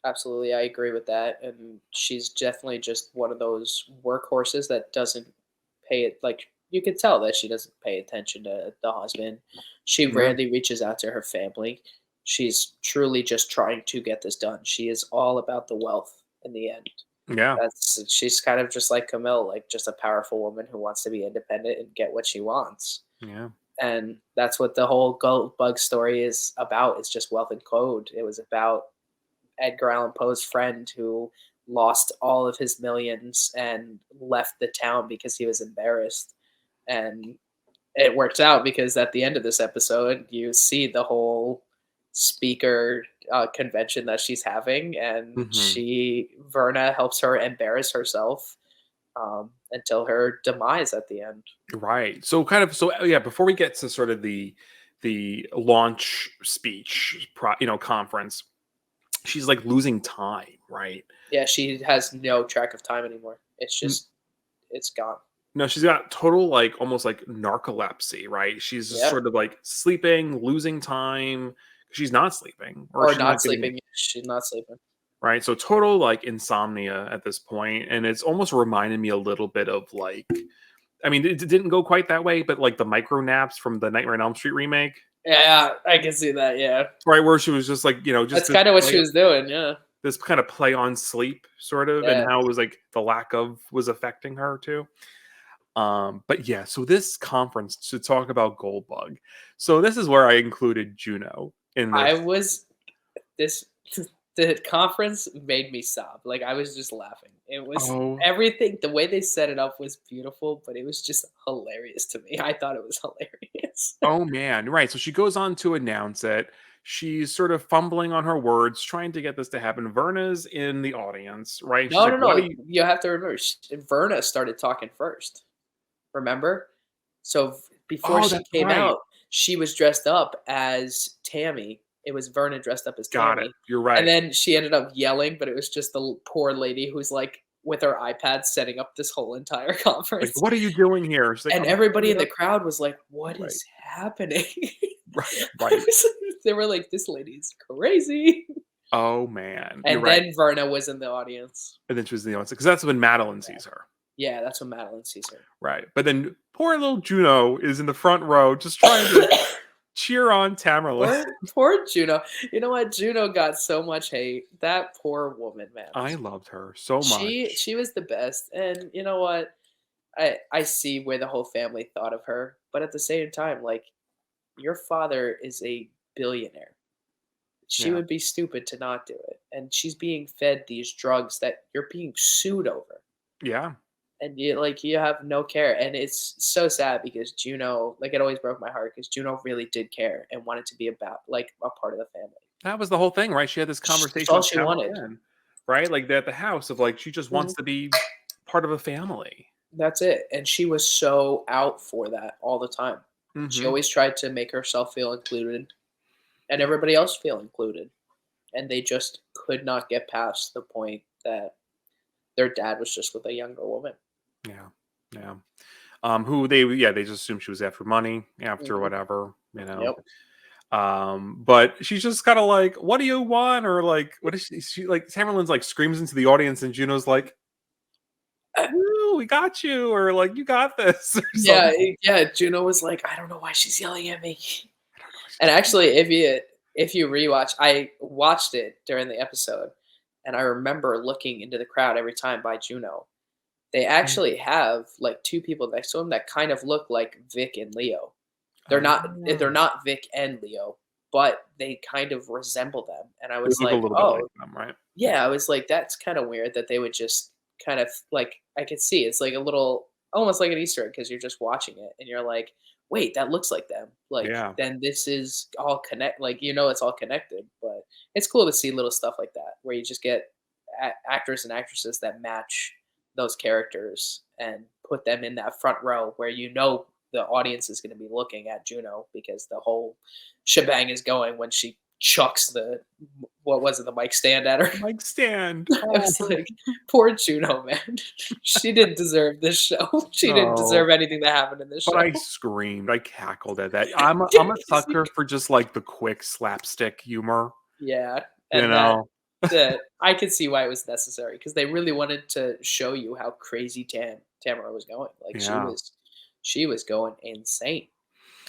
Speaker 2: Absolutely, I agree with that, and she's definitely just one of those workhorses that doesn't pay it like, you could tell that she doesn't pay attention to the husband. She
Speaker 1: Yeah,
Speaker 2: rarely reaches out to her family. She's truly just trying to get this done. She is all about the wealth in the end.
Speaker 1: yeah,
Speaker 2: She's kind of just like Camille, like, just a powerful woman who wants to be independent and get what she wants,
Speaker 1: yeah,
Speaker 2: and that's what the whole Goldbug story is about, it's just wealth and code. It was about Edgar Allan Poe's friend who lost all of his millions and left the town because he was embarrassed. And it works out because at the end of this episode, you see the whole speaker convention that she's having, and
Speaker 1: hmm,
Speaker 2: Verna helps her embarrass herself until her demise at the end.
Speaker 1: right. So kind of, so yeah. Before we get to sort of the launch speech, conference, she's like losing time, right?
Speaker 2: Yeah, she has no track of time anymore. It's just, it's gone.
Speaker 1: No, she's got total like almost like narcolepsy, right? She's just
Speaker 2: Yeah.
Speaker 1: sort of like sleeping, losing time. She's not sleeping, or
Speaker 2: Or
Speaker 1: she's not
Speaker 2: not
Speaker 1: getting
Speaker 2: sleeping. She's not sleeping.
Speaker 1: right. So total like insomnia at this point, and it's almost reminded me a little bit of like, I mean, it didn't go quite that way, but like the micro naps from the Nightmare on Elm Street remake,
Speaker 2: Yeah, I can see that, yeah.
Speaker 1: right? Where she was just like, just
Speaker 2: That's kinda what she was doing, yeah.
Speaker 1: this kind of play on sleep, sort of, and
Speaker 2: Yeah.
Speaker 1: how it was like the lack of was affecting her too. But yeah, so this conference to talk about Goldbug. So this is where I included Juno in
Speaker 2: I
Speaker 1: this.
Speaker 2: was this The conference made me sob, like, I was just laughing. It was
Speaker 1: Oh,
Speaker 2: everything the way they set it up was beautiful, but it was just hilarious to me. I thought it was hilarious.
Speaker 1: oh man, right. So she goes on to announce it. She's sort of fumbling on her words, trying to get this to happen. Verna's in the audience, right? She's
Speaker 2: No,
Speaker 1: like,
Speaker 2: no,
Speaker 1: "What are
Speaker 2: no,
Speaker 1: you?"
Speaker 2: you have to remember, Verna started talking first, remember? So, before
Speaker 1: Oh,
Speaker 2: she
Speaker 1: that's
Speaker 2: came
Speaker 1: right.
Speaker 2: out, she was dressed up as Tammy. It was Verna dressed up as
Speaker 1: Got it.
Speaker 2: Tammy,
Speaker 1: You're
Speaker 2: and
Speaker 1: right.
Speaker 2: then she ended up yelling, but it was just the poor lady who's, like, with her iPad setting up this whole entire
Speaker 1: Like,
Speaker 2: conference.
Speaker 1: what are you doing here? She's like,
Speaker 2: And
Speaker 1: I'm setting
Speaker 2: everybody
Speaker 1: it
Speaker 2: in the
Speaker 1: up.
Speaker 2: crowd was like, "What
Speaker 1: Right,
Speaker 2: is happening?"
Speaker 1: right,
Speaker 2: I
Speaker 1: right.
Speaker 2: was they were like, "This lady is crazy."
Speaker 1: Oh man, you're
Speaker 2: And
Speaker 1: right.
Speaker 2: then Verna was in the audience.
Speaker 1: And then she was in the audience because that's when Madeline sees her.
Speaker 2: Yeah, that's when Madeline sees her.
Speaker 1: Right. But then poor little Juno is in the front row just trying to cheer on Tamerlane.
Speaker 2: Poor Juno. You know what? Juno got so much hate. That poor woman, man.
Speaker 1: I loved her so
Speaker 2: She
Speaker 1: much.
Speaker 2: she was the best, and you know what? I see where the whole family thought of her, but at the same time, like, your father is a billionaire. She
Speaker 1: Yeah.
Speaker 2: would be stupid to not do it, and she's being fed these drugs that you're being sued over,
Speaker 1: Yeah.
Speaker 2: and you have no care, and it's so sad because Juno, like, it always broke my heart because Juno really did care and wanted to be about, like, a part of the family.
Speaker 1: That was the whole thing, right? She had this
Speaker 2: That's
Speaker 1: conversation
Speaker 2: all
Speaker 1: with
Speaker 2: she wanted.
Speaker 1: Tamerlane, right? Like at the house of like she just
Speaker 2: Mhm.
Speaker 1: wants to be part of a family.
Speaker 2: That's it, and she was so out for that all the time. She
Speaker 1: Mhm.
Speaker 2: always tried to make herself feel included and everybody else feel included, and they just could not get past the point that their dad was just with a younger woman.
Speaker 1: Yeah. Yeah. Who they yeah, they just assumed she was after money, after
Speaker 2: Mhm.
Speaker 1: whatever, you know.
Speaker 2: Yep.
Speaker 1: But she's just kind of like, "What do you want?" Or like, what is she like? Tamerlane's like screams into the audience, and Juno's like, "Woo, we got you," or like, "You got this," or
Speaker 2: Yeah,
Speaker 1: something.
Speaker 2: yeah, Juno was like, "I don't know why she's yelling at me."
Speaker 1: I don't know what
Speaker 2: And
Speaker 1: she's doing.
Speaker 2: actually, if you rewatch, I watched it during the episode, and I remember looking into the crowd every time by Juno. They
Speaker 1: Mm.
Speaker 2: actually have, like, 2 people next to him that kind of look like Vic and Leo. They're
Speaker 1: Ah,
Speaker 2: not Vic and Leo, but they kind of resemble them, and I
Speaker 1: they
Speaker 2: was
Speaker 1: look a
Speaker 2: like,
Speaker 1: little bit like
Speaker 2: "Oh."
Speaker 1: them, right?
Speaker 2: Yeah, I was like, "That's kinda weird that they would just kind of like." I could see it's like a little almost like an Easter egg because 'cause you're just watching it and you're like, "Wait, that looks like them." Like,
Speaker 1: Yeah.
Speaker 2: then this is all like, it's all connected, but it's cool to see little stuff like that where you just get actors and actresses that match those characters and put them in that front row where the audience is going to be looking at Juno because the whole shebang is going when she chucks the what was it, the mic stand at her.
Speaker 1: Mike Stand.
Speaker 2: I
Speaker 1: Oh,
Speaker 2: was like, poor Juno, man. She didn't deserve this show. She didn't
Speaker 1: no.
Speaker 2: deserve anything that happened in this
Speaker 1: But
Speaker 2: show.
Speaker 1: I screamed, I cackled at that. I'm a sucker for just like the quick slapstick humor,
Speaker 2: Yeah,
Speaker 1: you
Speaker 2: and that
Speaker 1: know?
Speaker 2: that I could see why it was necessary because they really wanted to show you how crazy Tamara was going. Like,
Speaker 1: Yeah.
Speaker 2: she was going insane,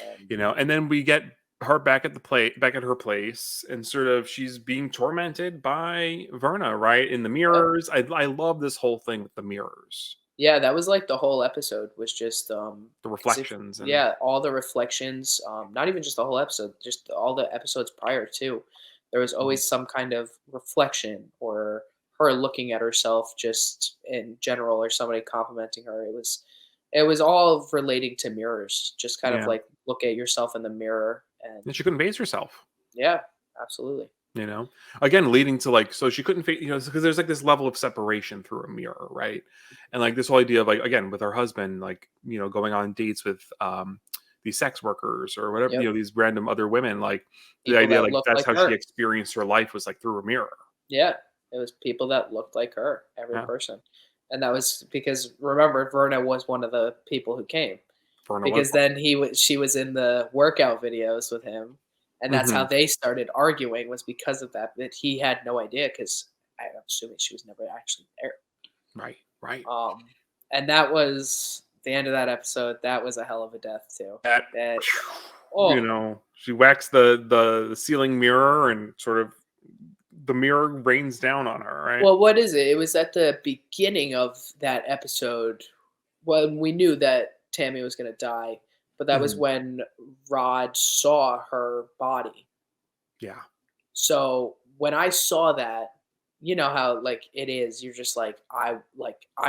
Speaker 2: and
Speaker 1: And then we get her back at the back at her place, and sort of she's being tormented by Verna, right? In the
Speaker 2: yep.
Speaker 1: mirrors. I love this whole thing with the mirrors,
Speaker 2: Yeah, that was like the whole episode was just,
Speaker 1: the
Speaker 2: 'cause if
Speaker 1: reflections, and
Speaker 2: yeah, all the reflections, not even just the whole episode, just all the episodes prior to, there was
Speaker 1: Mhm.
Speaker 2: always some kind of reflection or her looking at herself just in general or somebody complimenting her. It was all relating to mirrors, just kind of
Speaker 1: Yeah,
Speaker 2: like look at yourself in the mirror and
Speaker 1: and she couldn't face herself.
Speaker 2: yeah, absolutely.
Speaker 1: You know, again, leading to like, so she couldn't face, because there's like this level of separation through a mirror, right? And like this whole idea of like, again, with her husband, like, going on dates with these sex workers or whatever,
Speaker 2: Yep.
Speaker 1: these random other women, like the
Speaker 2: People
Speaker 1: idea,
Speaker 2: that
Speaker 1: like
Speaker 2: look
Speaker 1: that's
Speaker 2: like
Speaker 1: how she
Speaker 2: her.
Speaker 1: experienced her life was like through a mirror.
Speaker 2: Yeah, it was people that looked like her, every
Speaker 1: Yeah,
Speaker 2: person, and that was because remember, Verna was one of the people who came,
Speaker 1: Verna was
Speaker 2: because
Speaker 1: one.
Speaker 2: then she was in the workout videos with him, and that's how
Speaker 1: Mhm.
Speaker 2: they started arguing was because of that he had no idea because 'cause I'm assuming she was never actually there,
Speaker 1: Right, right.
Speaker 2: um, and that was the end of that episode. That was a hell of a death too.
Speaker 1: That,
Speaker 2: That oh,
Speaker 1: she whacks the ceiling mirror, and sort of the mirror rains down on her, right?
Speaker 2: well, what is it? It was at the beginning of that episode when we knew that Tammy was gonna die, but that was
Speaker 1: Mhm.
Speaker 2: when Rod saw her body.
Speaker 1: Yeah.
Speaker 2: So when I saw that, you know how like it is, you're just I'm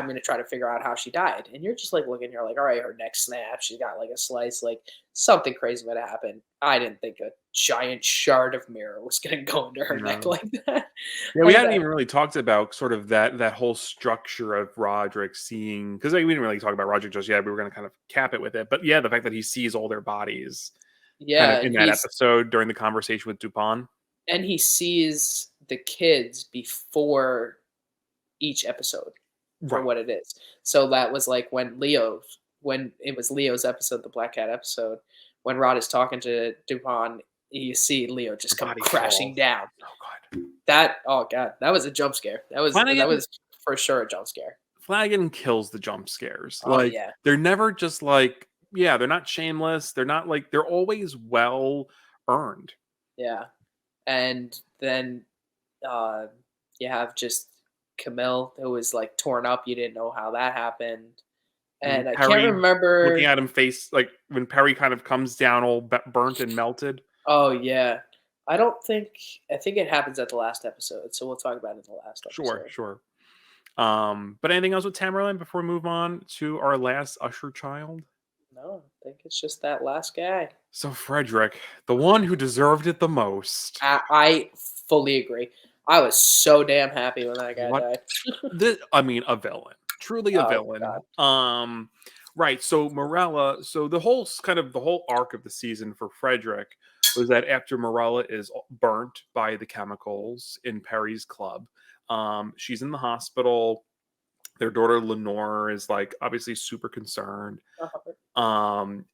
Speaker 2: gonna try to figure out how she died. And you're just like looking, you're like, all right, her neck snapped, she's got like a slice, like something crazy would happen. I didn't think a giant shard of mirror was gonna go into her neck
Speaker 1: No.
Speaker 2: like that.
Speaker 1: Yeah, we
Speaker 2: And
Speaker 1: hadn't even really talked about sort of that whole structure of Roderick seeing, because like, we didn't really talk about Roderick just yet. We were going to kind of cap it with it, but yeah, the fact that he sees all their bodies kind of
Speaker 2: yeah,
Speaker 1: in that episode during the conversation with Dupin.
Speaker 2: and he sees the kids before each episode for
Speaker 1: Right.
Speaker 2: what it is. So that was like when it was Leo's episode, the Black Cat episode, when Rod is talking to Dupin, you see Leo
Speaker 1: The
Speaker 2: just come
Speaker 1: body
Speaker 2: crashing
Speaker 1: falls.
Speaker 2: down.
Speaker 1: Oh god.
Speaker 2: That oh god, that was a jump scare. That
Speaker 1: Flanagan
Speaker 2: was for sure a jump scare.
Speaker 1: Flanagan kills the jump scares.
Speaker 2: Oh
Speaker 1: Like
Speaker 2: yeah,
Speaker 1: they're never just like, yeah, they're not shameless. They're not like, they're always well earned.
Speaker 2: yeah. And then uh, you have just Camille who was like torn up. You didn't know how that happened,
Speaker 1: And
Speaker 2: and I can't
Speaker 1: Perry looking
Speaker 2: remember.
Speaker 1: at him face, like when Perry kind of comes down all burnt and melted.
Speaker 2: Oh yeah, I don't think I think it happens at the last episode, so we'll talk about it in the last
Speaker 1: Sure,
Speaker 2: episode.
Speaker 1: sure. But anything else with Tamerlan before we move on to our last Usher child?
Speaker 2: No, I think it's just that last guy.
Speaker 1: So Frederick, the one who deserved it the most.
Speaker 2: I fully agree. I was so damn happy when that guy
Speaker 1: What
Speaker 2: died.
Speaker 1: this, I mean, a villain. Truly a
Speaker 2: Oh
Speaker 1: villain.
Speaker 2: god.
Speaker 1: Right. So Morella, so the whole kind of the whole arc of the season for Frederick was that after Morella is burnt by the chemicals in Perry's club, she's in the hospital. Their daughter Lenore is like obviously super concerned.
Speaker 2: Uh-huh.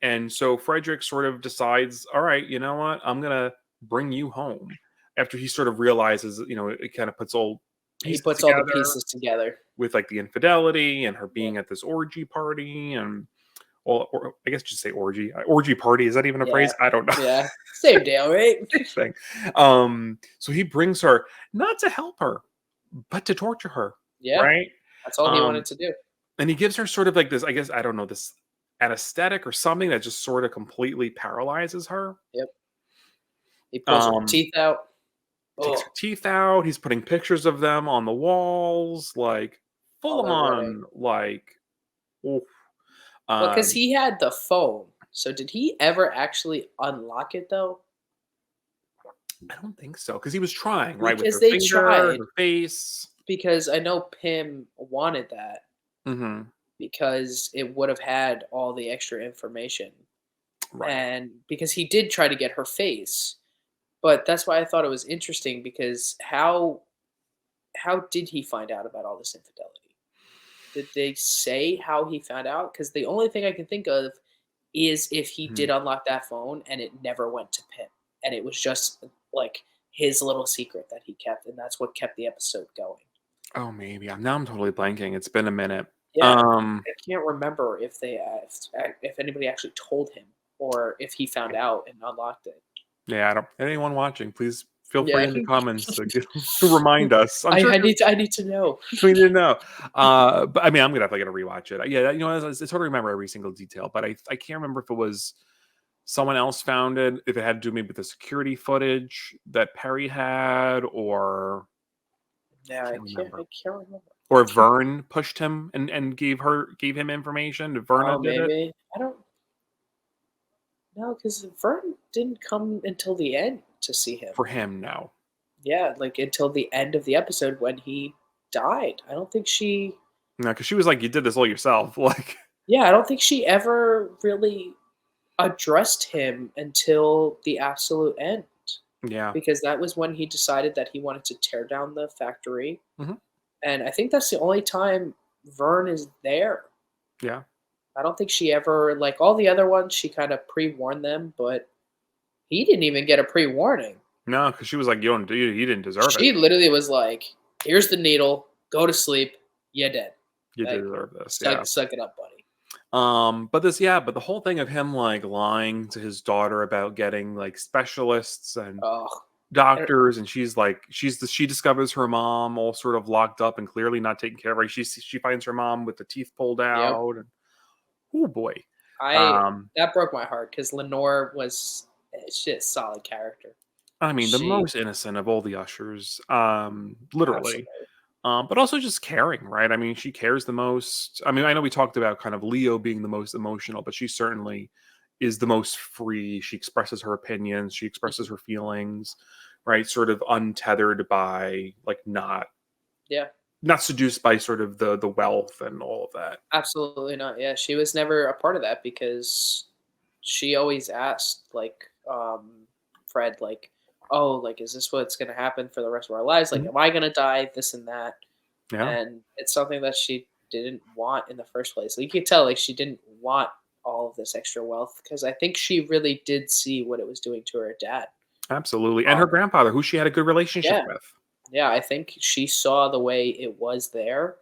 Speaker 1: And so Frederick sort of decides, all right, you know what? I'm gonna bring you home. After he sort of realizes, it kind of puts all
Speaker 2: He
Speaker 1: pieces
Speaker 2: puts all the
Speaker 1: together
Speaker 2: pieces together.
Speaker 1: with like the infidelity and her
Speaker 2: Yeah.
Speaker 1: being at this orgy party and, well, or I guess just say orgy. Orgy party, is that even a
Speaker 2: Yeah.
Speaker 1: phrase? I don't know.
Speaker 2: Yeah. Same deal, right?
Speaker 1: Thing. So he brings her not to help her, but to torture her,
Speaker 2: Yeah.
Speaker 1: right?
Speaker 2: That's all he
Speaker 1: Um,
Speaker 2: wanted to do.
Speaker 1: and he gives her sort of like this, I guess, I don't know, this anesthetic or something that just sort of completely paralyzes her.
Speaker 2: Yep. He pulls her
Speaker 1: Um,
Speaker 2: teeth out.
Speaker 1: Takes
Speaker 2: Oh,
Speaker 1: her teeth out. He's putting pictures of them on the walls, like
Speaker 2: while
Speaker 1: full
Speaker 2: they're running.
Speaker 1: on, like, oof.
Speaker 2: Well, because
Speaker 1: Um,
Speaker 2: he had the phone. So did he ever actually unlock it though?
Speaker 1: I don't think so because he was trying, right, with
Speaker 2: Because
Speaker 1: her
Speaker 2: they
Speaker 1: finger,
Speaker 2: tried.
Speaker 1: her face.
Speaker 2: Because I know Pym wanted that
Speaker 1: Hmm.
Speaker 2: because it would have had all the extra information.
Speaker 1: Right.
Speaker 2: And because he did try to get her face. But that's why I thought it was interesting because how did he find out about all this infidelity? Did they say how he found out? Because the only thing I can think of is if he
Speaker 1: Mhm.
Speaker 2: did unlock that phone and it never went to Pym, and it was just like his little secret that he kept, and that's what kept the episode going.
Speaker 1: Oh, maybe. I'm totally blanking. It's been a minute.
Speaker 2: Yeah,
Speaker 1: Um,
Speaker 2: I can't remember if if anybody actually told him or if he found out and unlocked it.
Speaker 1: yeah, I don't anyone watching, please feel free
Speaker 2: Yeah,
Speaker 1: in the comments to to remind us. I'm sure
Speaker 2: I need to know.
Speaker 1: we didn't know. But I mean, I'm definitely gonna rewatch it. Yeah, it's hard to remember every single detail, but I can't remember if it was someone else found it, if it had to do maybe with the security footage that Perry had, or
Speaker 2: Yeah,
Speaker 1: I can't remember.
Speaker 2: I can't remember.
Speaker 1: Or Vern pushed him and gave him information. Verna
Speaker 2: Oh,
Speaker 1: did it
Speaker 2: maybe. I don't know because Vern didn't come until the end to see him.
Speaker 1: for him now.
Speaker 2: Yeah, like until the end of the episode when he died. I don't think she.
Speaker 1: No, because she was like, "You did this all yourself." Like,
Speaker 2: Yeah, I don't think she ever really addressed him until the absolute end
Speaker 1: yeah,
Speaker 2: because that was when he decided that he wanted to tear down the factory,
Speaker 1: hmm,
Speaker 2: and I think that's the only time Vern is there.
Speaker 1: yeah,
Speaker 2: I don't think she ever like all the other ones. She kind of pre-warned them, but he didn't even get a pre-warning.
Speaker 1: no, because she was like, "You don't, you didn't deserve it.
Speaker 2: She literally was like, "Here's the needle. Go to sleep. You're dead.
Speaker 1: You
Speaker 2: Like,
Speaker 1: deserve this." Yeah.
Speaker 2: suck it up, buddy."
Speaker 1: But the whole thing of him like lying to his daughter about getting like specialists and
Speaker 2: Oh, and-
Speaker 1: doctors, and she's like, she discovers her mom all sort of locked up and clearly not taken care of. Right? She finds her mom with the teeth pulled
Speaker 2: yep.
Speaker 1: out, and oh boy.
Speaker 2: I
Speaker 1: Um,
Speaker 2: that broke my heart because Lenore was she's a solid character.
Speaker 1: I mean, the
Speaker 2: She
Speaker 1: most innocent of all the ushers, literally.
Speaker 2: absolutely.
Speaker 1: But also just caring, right? I mean, she cares the most. I mean, I know we talked about kind of Leo being the most emotional, but she certainly is the most free. She expresses her opinions, she expresses
Speaker 2: Mhm.
Speaker 1: her feelings, right? Sort of untethered by like
Speaker 2: Yeah,
Speaker 1: not seduced by sort of the wealth and all of that.
Speaker 2: absolutely not. Yeah, she was never a part of that because she always asked, like, Fred, like, "Oh, like, is this what's gonna happen for the rest of our lives? Like,
Speaker 1: Mhm.
Speaker 2: am I gonna die? This and that."
Speaker 1: Yeah,
Speaker 2: And it's something that she didn't want in the first place. Like, you could tell, like, she didn't want all of this extra wealth because I think she really did see what it was doing to her dad.
Speaker 1: absolutely. And her
Speaker 2: Um,
Speaker 1: grandfather, who she had a good relationship
Speaker 2: yeah,
Speaker 1: with.
Speaker 2: yeah, I think she saw the way it was there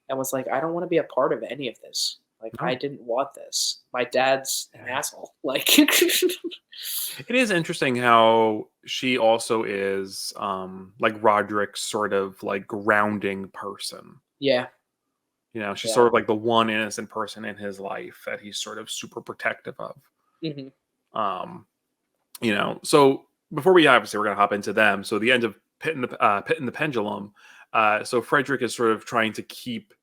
Speaker 2: and was like, "I don't wanna be a part of any of this. Like, I
Speaker 1: No.
Speaker 2: didn't want this. My dad's an
Speaker 1: Yeah.
Speaker 2: asshole." Like
Speaker 1: It is interesting how she also is like Roderick's sort of like grounding person.
Speaker 2: Yeah,
Speaker 1: You know, she's
Speaker 2: yeah.
Speaker 1: sort of like the one innocent person in his life that he's sort of super protective of.
Speaker 2: Mhm.
Speaker 1: Um, so before we obviously we're gonna hop into them. So the end of Pit and the Pendulum. So Frederick is sort of trying to keep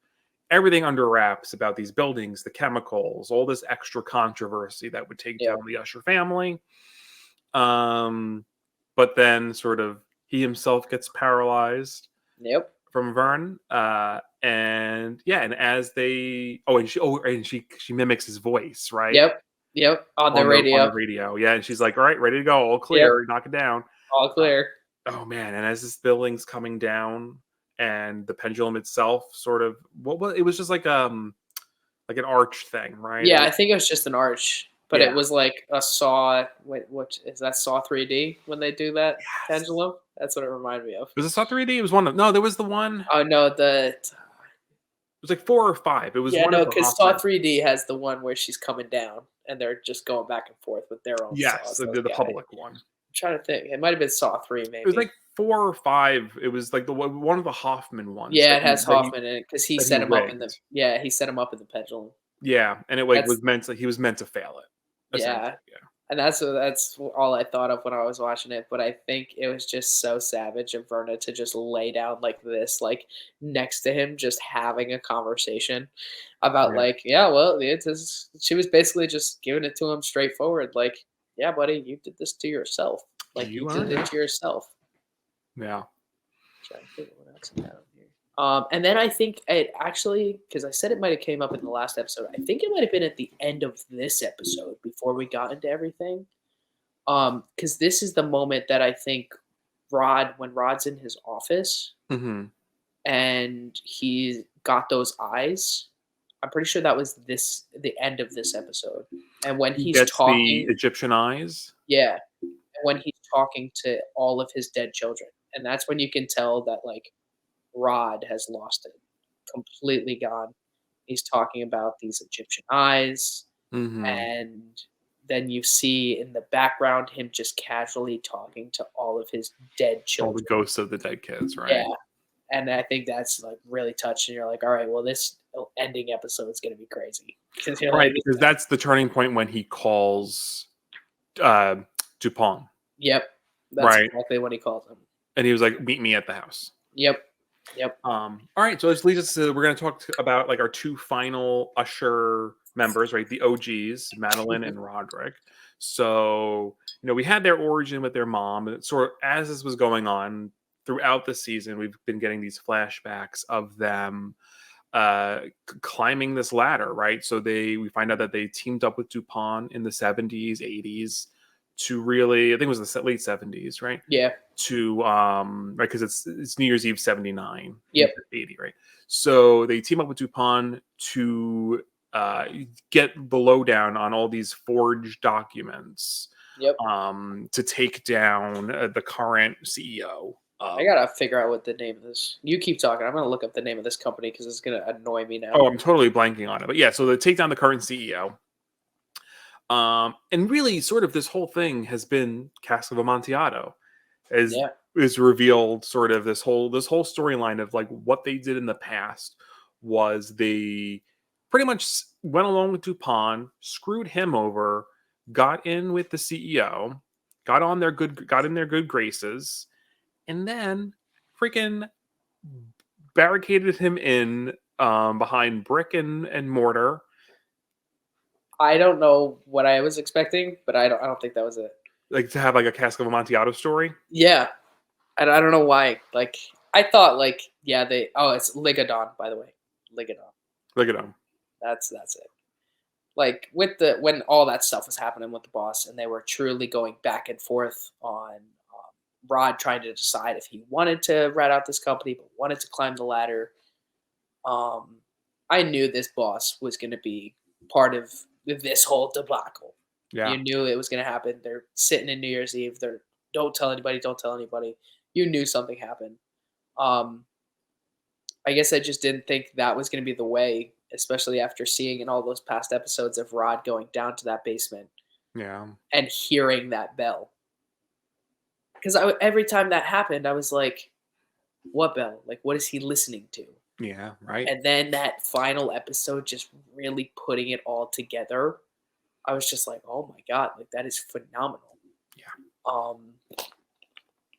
Speaker 1: everything under wraps about these buildings, the chemicals, all this extra controversy that would take down
Speaker 2: Yeah.
Speaker 1: the Usher family. Um, but then sort of he himself gets paralyzed
Speaker 2: Yep.
Speaker 1: from Vern. And yeah, and as they she mimics his voice, right?
Speaker 2: Yep. Yep. On the
Speaker 1: On
Speaker 2: radio.
Speaker 1: the radio. Yeah, and she's like, "All right, ready to go, all
Speaker 2: Yep.
Speaker 1: clear, knock it down."
Speaker 2: All
Speaker 1: Uh,
Speaker 2: clear.
Speaker 1: oh man, and as this building's coming down and the pendulum itself sort of what was it was just like an arch thing, right? It
Speaker 2: Yeah,
Speaker 1: was
Speaker 2: I think it was just an arch, but
Speaker 1: yeah.
Speaker 2: it was like a Saw. Wait, what is that? Saw 3D when they do that
Speaker 1: Yes.
Speaker 2: pendulum? That's what it reminded me of.
Speaker 1: Was it Saw 3D? It was one of no, there was the one it
Speaker 2: Oh no, the
Speaker 1: was like 4 or 5. It was
Speaker 2: yeah,
Speaker 1: one of
Speaker 2: no,
Speaker 1: the
Speaker 2: because Saw
Speaker 1: Hoffman.
Speaker 2: 3D has the one where she's coming down and they're just going back and forth with their own
Speaker 1: Yes,
Speaker 2: saws. Those
Speaker 1: the
Speaker 2: guys.
Speaker 1: public one.
Speaker 2: I'm trying to think. It might have been Saw 3,
Speaker 1: It was
Speaker 2: maybe.
Speaker 1: like 4 or 5. It was like the one of the Hoffman ones
Speaker 2: Yeah, it has Hoffman in it because he
Speaker 1: that he
Speaker 2: set him up in the
Speaker 1: rigged.
Speaker 2: yeah he set him up in the pendulum.
Speaker 1: Yeah, and it like
Speaker 2: That's
Speaker 1: was meant to he was meant to fail it,
Speaker 2: yeah.
Speaker 1: essentially, yeah.
Speaker 2: And that's all I thought of when I was watching it, but I think it was just so savage of Verna to just lay down like this, like, next to him, just having a conversation about,
Speaker 1: Yeah.
Speaker 2: like, "Yeah, well, it is." She was basically just giving it to him straightforward, like, "Yeah, buddy, you did this to yourself. Like, you
Speaker 1: You
Speaker 2: did
Speaker 1: earned
Speaker 2: it
Speaker 1: it.
Speaker 2: to yourself."
Speaker 1: Yeah.
Speaker 2: Trying to think of what else I got on here. And then I think it actually, because I said it might have came up in the last episode, I think it might have been at the end of this episode before we got into everything. Because this is the moment that I think when Rod's in his office
Speaker 1: Mhm.
Speaker 2: and he got those eyes, I'm pretty sure that was the end of this episode. And when
Speaker 1: He
Speaker 2: he's
Speaker 1: gets the
Speaker 2: talking,
Speaker 1: Egyptian eyes.
Speaker 2: yeah, and when he's talking to all of his dead children, and that's when you can tell that like Rod has lost it, completely gone. He's talking about these Egyptian eyes,
Speaker 1: Mhm.
Speaker 2: and then you see in the background him just casually talking to all of his dead
Speaker 1: All the
Speaker 2: children.
Speaker 1: ghosts of the dead kids,
Speaker 2: Yeah,
Speaker 1: right?
Speaker 2: and I think that's, like, really touching. You're like, "Alright, well, this ending episode is gonna be crazy because 'Cause you're
Speaker 1: Right,
Speaker 2: like,
Speaker 1: because that's the turning point when he calls, uh, Dupont,
Speaker 2: "Yep." That's
Speaker 1: right?
Speaker 2: exactly what he calls him.
Speaker 1: And he was like, "Meet me at the house."
Speaker 2: Yep. Yep.
Speaker 1: All right, so this leads us to we're going to talk about like our 2 final Usher members, right? The OGs, Madeline
Speaker 2: Mhm.
Speaker 1: and Roderick. So, we had their origin with their mom, and sort of as this was going on throughout the season, we've been getting these flashbacks of them climbing this ladder, right? So we find out that they teamed up with DuPont in the 70s, 80s to really, I think it was the late 70s, right?
Speaker 2: Yeah.
Speaker 1: To right because it's New Year's Eve 79 into
Speaker 2: Yep.
Speaker 1: 80, right? So they team up with DuPont to uh, get the lowdown on all these forged documents
Speaker 2: Yep.
Speaker 1: to take down the current CEO
Speaker 2: I
Speaker 1: of.
Speaker 2: gotta figure out what the name of this you keep talking, I'm gonna look up the name of this company because it's gonna annoy me now.
Speaker 1: Oh, I'm totally blanking on it, but yeah, so they take down the current CEO. And really, sort of this whole thing has been Cask of Amontillado, as
Speaker 2: Yeah.
Speaker 1: is revealed. Sort of this whole storyline of like what they did in the past was they pretty much went along with Dupont, screwed him over, got in with the CEO, got in their good graces, and then freaking barricaded him in behind brick and mortar.
Speaker 2: I don't know what I was expecting, but I don't think that was it.
Speaker 1: Like to have like a Cask of Amontillado story.
Speaker 2: Yeah, I don't know why. Like I thought, like yeah, they. Oh, it's Ligadon, by the way. Ligadon.
Speaker 1: Look at him.
Speaker 2: That's it. Like with the when all that stuff was happening with the boss, and they were truly going back and forth on Rod trying to decide if he wanted to rat out this company, but wanted to climb the ladder. Um, I knew this boss was going to be part of this whole debacle.
Speaker 1: Yeah.
Speaker 2: You knew it was going to happen. They're sitting in New Year's Eve. They're don't tell anybody. Don't tell anybody. You knew something happened. Um, I guess I just didn't think that was going to be the way, especially after seeing in all those past episodes of Rod going down to that basement
Speaker 1: Yeah.
Speaker 2: and hearing that bell. Because every time that happened, I was like, "What bell? Like, what is he listening to?"
Speaker 1: Yeah. Right.
Speaker 2: And then that final episode, just really putting it all together, I was just like, "Oh my god! Like that is phenomenal."
Speaker 1: Yeah.
Speaker 2: Um,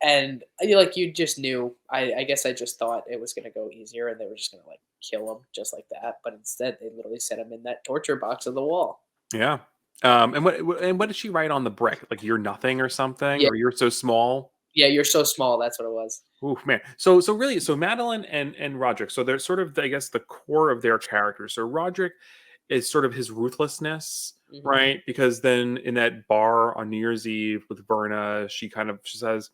Speaker 2: and like you just knew. I guess I just thought it was gonna go easier, and they were just gonna like kill him just like that. But instead, they literally set him in that torture box on the wall.
Speaker 1: Yeah. And what did she write on the brick? Like you're nothing or something,
Speaker 2: Yeah,
Speaker 1: or you're so small.
Speaker 2: yeah. You're so small. That's what it was.
Speaker 1: Oof, man. So really, so Madeline and Roderick. So they're sort of, I guess, the core of their characters. So Roderick is sort of his ruthlessness,
Speaker 2: Hmm.
Speaker 1: right? Because then in that bar on New Year's Eve with Verna, she says,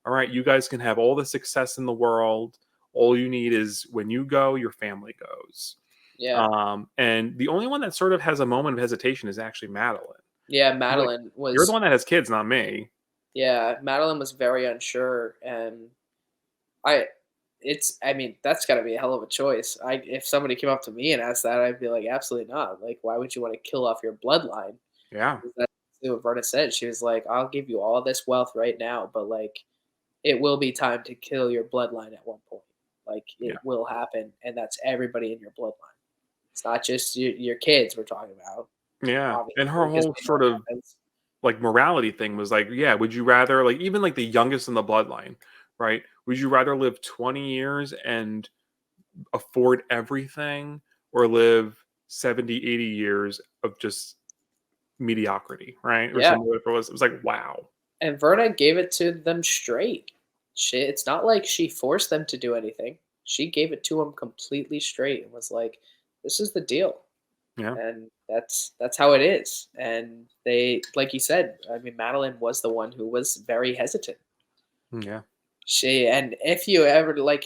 Speaker 1: "All right, you guys can have all the success in the world. All you need is when you go, your family goes."
Speaker 2: Yeah,
Speaker 1: And the only one that sort of has a moment of hesitation is actually Madeline.
Speaker 2: yeah.
Speaker 1: She's like,
Speaker 2: Madeline
Speaker 1: "You're the
Speaker 2: was.
Speaker 1: one that has kids, not me."
Speaker 2: Yeah, Madeline was very unsure, and I I mean, that's gotta be a hell of a choice. If somebody came up to me and asked that, I'd be like, "Absolutely not. Like, why would you wanna kill off your bloodline?"
Speaker 1: Yeah,
Speaker 2: 'Cause that's what Verna said. She was like, "I'll give you all this wealth right now, but, like, it will be time to kill your bloodline at one point. Like,
Speaker 1: yeah,
Speaker 2: it will happen, and that's everybody in your bloodline. It's not just your kids we're talking about,
Speaker 1: yeah. And her
Speaker 2: obviously, because
Speaker 1: whole
Speaker 2: we know
Speaker 1: sort
Speaker 2: what
Speaker 1: of
Speaker 2: happens."
Speaker 1: like morality thing was like, yeah, would you rather like even like the youngest in the bloodline, right? Would you rather live 20 years and afford everything or live 70, 80 years of just mediocrity, right? Or
Speaker 2: Yeah.
Speaker 1: something like it was like, wow.
Speaker 2: And Verna gave it to them straight. It's not like she forced them to do anything. She gave it to them completely straight and was like, "This is the deal."
Speaker 1: Yeah.
Speaker 2: And that's how it is. And they, like you said, I mean, Madeline was the one who was very hesitant.
Speaker 1: Yeah.
Speaker 2: And if you ever like,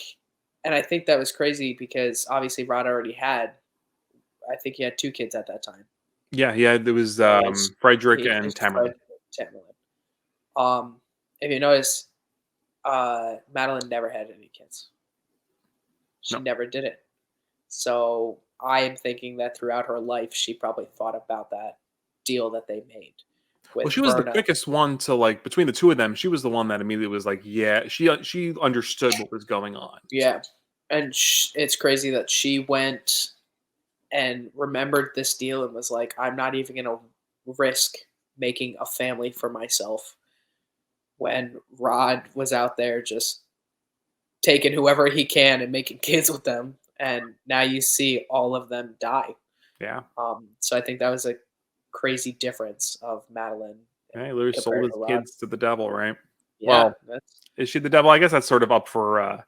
Speaker 2: and I think that was crazy because obviously Rod already had, I think he had two kids at that time.
Speaker 1: Yeah, yeah, there was
Speaker 2: It was
Speaker 1: Frederick
Speaker 2: he
Speaker 1: and
Speaker 2: just
Speaker 1: Tamerlane.
Speaker 2: Fred Tamerlan. If you notice, Madeline never had any kids. She
Speaker 1: No.
Speaker 2: never did it. So I am thinking that throughout her life, she probably thought about that deal that they made
Speaker 1: Well,
Speaker 2: with
Speaker 1: she was the
Speaker 2: Verna.
Speaker 1: quickest one to like between the two of them, she was the one that immediately was like, yeah, she understood what was going on.
Speaker 2: Yeah, and it's crazy that she went and remembered this deal and was like, "I'm not even gonna risk making a family for myself." When Rod was out there just taking whoever he can and making kids with them, and now you see all of them die.
Speaker 1: Yeah.
Speaker 2: So I think that was a crazy difference of Madeline
Speaker 1: Yeah, he literally sold
Speaker 2: compared to
Speaker 1: his
Speaker 2: Rod.
Speaker 1: kids to the devil, right?
Speaker 2: Yeah,
Speaker 1: Well, is she the devil? I guess that's sort of up for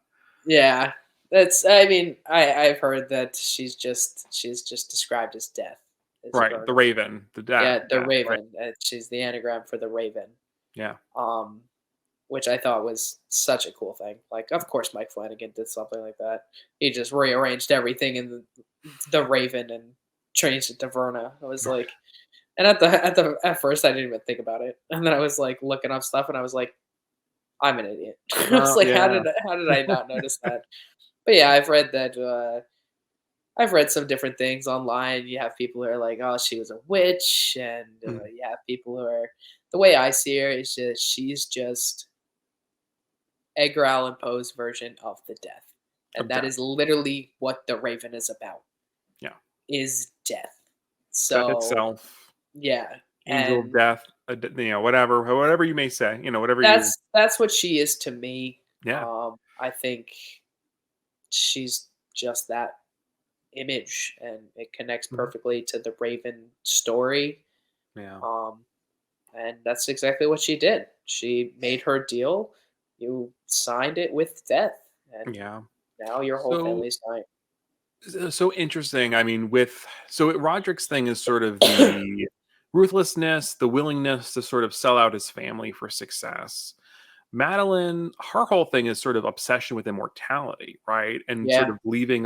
Speaker 2: yeah. That's. I mean, I've heard that she's just described as death, as
Speaker 1: right, the
Speaker 2: Verna.
Speaker 1: Raven, the
Speaker 2: Yeah, the
Speaker 1: death, right?
Speaker 2: Raven. She's the anagram for the Raven.
Speaker 1: Yeah.
Speaker 2: Um, which I thought was such a cool thing. Like, of course, Mike Flanagan did something like that. He just rearranged everything in the Raven and changed it to Verna. I was like, and at first I didn't even think about it, and then I was like looking up stuff, and I was like, I'm an idiot. I was like,
Speaker 1: Yeah.
Speaker 2: how did I not notice that? But yeah, I've read that. I've read some different things online. You have people who are like, "Oh, she was a witch," and
Speaker 1: Mm,
Speaker 2: you have people who are. The way I see her is just she's just Edgar Allan Poe's version of the death, and
Speaker 1: of
Speaker 2: that
Speaker 1: death.
Speaker 2: is literally what the Raven is about.
Speaker 1: Yeah.
Speaker 2: Is death.
Speaker 1: Death
Speaker 2: So
Speaker 1: itself,
Speaker 2: yeah,
Speaker 1: angel of
Speaker 2: and
Speaker 1: death. whatever you may say, whatever you.
Speaker 2: That's what she is to me.
Speaker 1: Yeah.
Speaker 2: I think she's just that image, and it connects
Speaker 1: Mhm.
Speaker 2: perfectly to the Raven story.
Speaker 1: Yeah.
Speaker 2: Um, and that's exactly what she did. She made her deal. You signed it with death, and
Speaker 1: Yeah.
Speaker 2: now your whole
Speaker 1: So
Speaker 2: family's dying.
Speaker 1: so interesting. I mean, Roderick's thing is sort of the ruthlessness, the willingness to sort of sell out his family for success. Madeline, her whole thing is sort of obsession with immortality, right? And sort
Speaker 2: Yeah,
Speaker 1: of leaving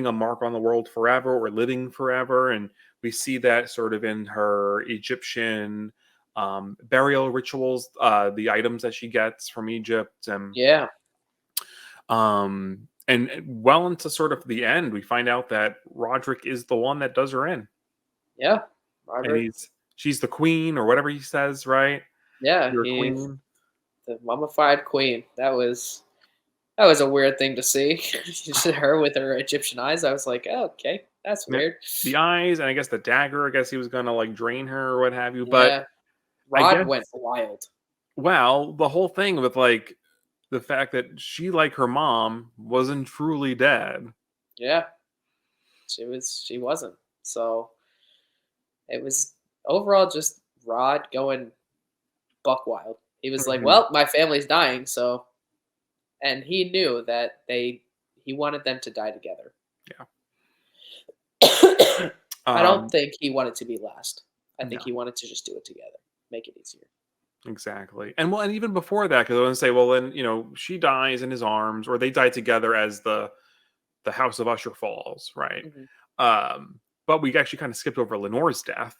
Speaker 1: a mark on the world forever or living forever. And we see that sort of in her Egyptian burial rituals, the items that she gets from Egypt,
Speaker 2: yeah,
Speaker 1: and well into sort of the end, we find out that Roderick is the one that does her in,
Speaker 2: yeah.
Speaker 1: and
Speaker 2: Roderick.
Speaker 1: she's the queen or whatever he says, right?
Speaker 2: Yeah,
Speaker 1: You're a
Speaker 2: he's
Speaker 1: queen.
Speaker 2: the mummified queen. That was a weird thing to see. Just her with her Egyptian eyes. I was like, oh, okay, that's
Speaker 1: Yeah.
Speaker 2: weird.
Speaker 1: The eyes, and I guess the dagger. I guess he was gonna like drain her or what have you. But
Speaker 2: Yeah,
Speaker 1: I
Speaker 2: Rod
Speaker 1: guess,
Speaker 2: went wild.
Speaker 1: well, the whole thing with like the fact that she, like her mom, wasn't truly dead.
Speaker 2: Yeah, she wasn't. So it was overall just Rod going buck wild. He was like,
Speaker 1: Mhm.
Speaker 2: "Well, my family's dying," so and he knew that he wanted them to die together.
Speaker 1: Yeah.
Speaker 2: I don't
Speaker 1: Um.
Speaker 2: think he wanted to be last. I think
Speaker 1: No.
Speaker 2: he wanted to just do it together, make it easier.
Speaker 1: Exactly. And well, and even before that, because I want to say, well, then she dies in his arms, or they die together as the House of Usher falls, right?
Speaker 2: Mhm.
Speaker 1: But we actually kind of skipped over Lenore's death.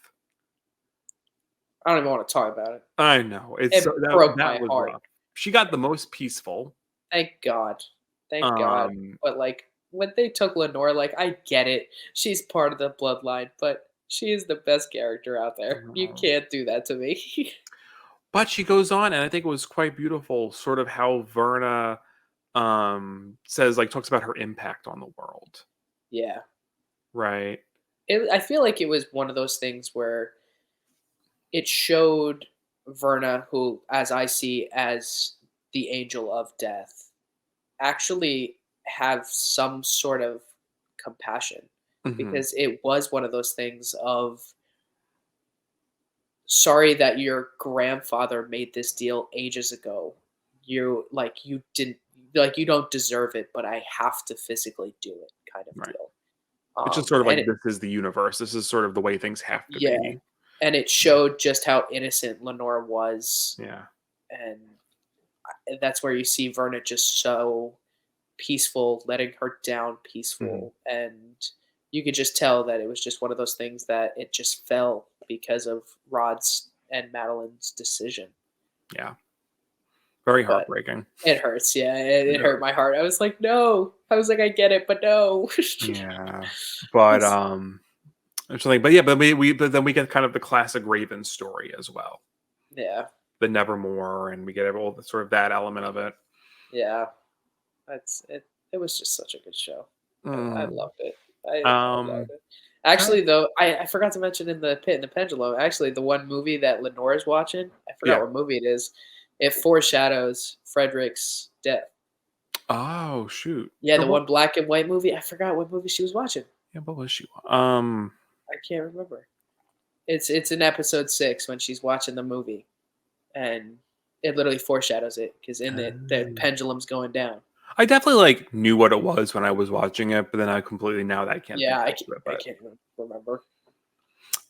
Speaker 2: I don't even want to talk about it.
Speaker 1: I know it's
Speaker 2: It
Speaker 1: so that
Speaker 2: broke
Speaker 1: that
Speaker 2: my
Speaker 1: was
Speaker 2: heart.
Speaker 1: rough. She got the most peaceful.
Speaker 2: Thank God. Thank God.
Speaker 1: Um,
Speaker 2: But, like, when they took Lenore, like, I get it. She's part of the bloodline, but she is the best character out there. You
Speaker 1: um,
Speaker 2: can't do that to me.
Speaker 1: but she goes on, and I think it was quite beautiful, sort of how Verna says, like, talks about her impact on the world,
Speaker 2: Yeah.
Speaker 1: right?
Speaker 2: I feel like it was one of those things where it showed Verna, who, as I see as the angel of death, actually have some sort of compassion,
Speaker 1: Hmm.
Speaker 2: because it was one of those things of, sorry that your grandfather made this deal ages ago. You didn't, like, you don't deserve it, but I have to physically do it, kind of
Speaker 1: Right.
Speaker 2: deal.
Speaker 1: It's just sort of
Speaker 2: And
Speaker 1: like, this is the universe. This is sort of the way things have to
Speaker 2: yeah,
Speaker 1: be.
Speaker 2: and it showed just how innocent Lenore was,
Speaker 1: Yeah.
Speaker 2: and that's where you see Verna just so peaceful, letting her down
Speaker 1: Mhm.
Speaker 2: peaceful, and you could just tell that it was just one of those things that it just fell because of Rod's and Madeline's decision.
Speaker 1: Yeah. Very
Speaker 2: But
Speaker 1: heartbreaking.
Speaker 2: it hurts, yeah, it
Speaker 1: Yeah.
Speaker 2: hurt my heart. I was like, "No." I was like, "I get it, but no."
Speaker 1: Yeah. But,
Speaker 2: It's
Speaker 1: it's like, but yeah, but then we get kind of the classic Raven story as well.
Speaker 2: yeah,
Speaker 1: The Nevermore, and we get all the sort of that element of it.
Speaker 2: yeah. It was just such a good show. I
Speaker 1: Mm.
Speaker 2: loved it. I loved
Speaker 1: Um,
Speaker 2: it.
Speaker 1: trying
Speaker 2: Actually, though, I forgot to mention in The Pit and the Pendulum, actually, the one movie that Lenore is watching, I
Speaker 1: yeah.
Speaker 2: forgot what movie it is, it foreshadows Frederick's death.
Speaker 1: Oh, shoot.
Speaker 2: Yeah,
Speaker 1: So
Speaker 2: the
Speaker 1: what
Speaker 2: one black and white movie, I forgot what movie she was watching.
Speaker 1: yeah, what was she?
Speaker 2: I can't remember. It's in episode 6 when she's watching the movie, and it literally foreshadows it, because in it, the
Speaker 1: Oh.
Speaker 2: pendulum's going down.
Speaker 1: I definitely, like, knew what it was when I was watching it, but then I completely now that I can't think
Speaker 2: Yeah,
Speaker 1: back to it,
Speaker 2: I
Speaker 1: but
Speaker 2: can't even remember.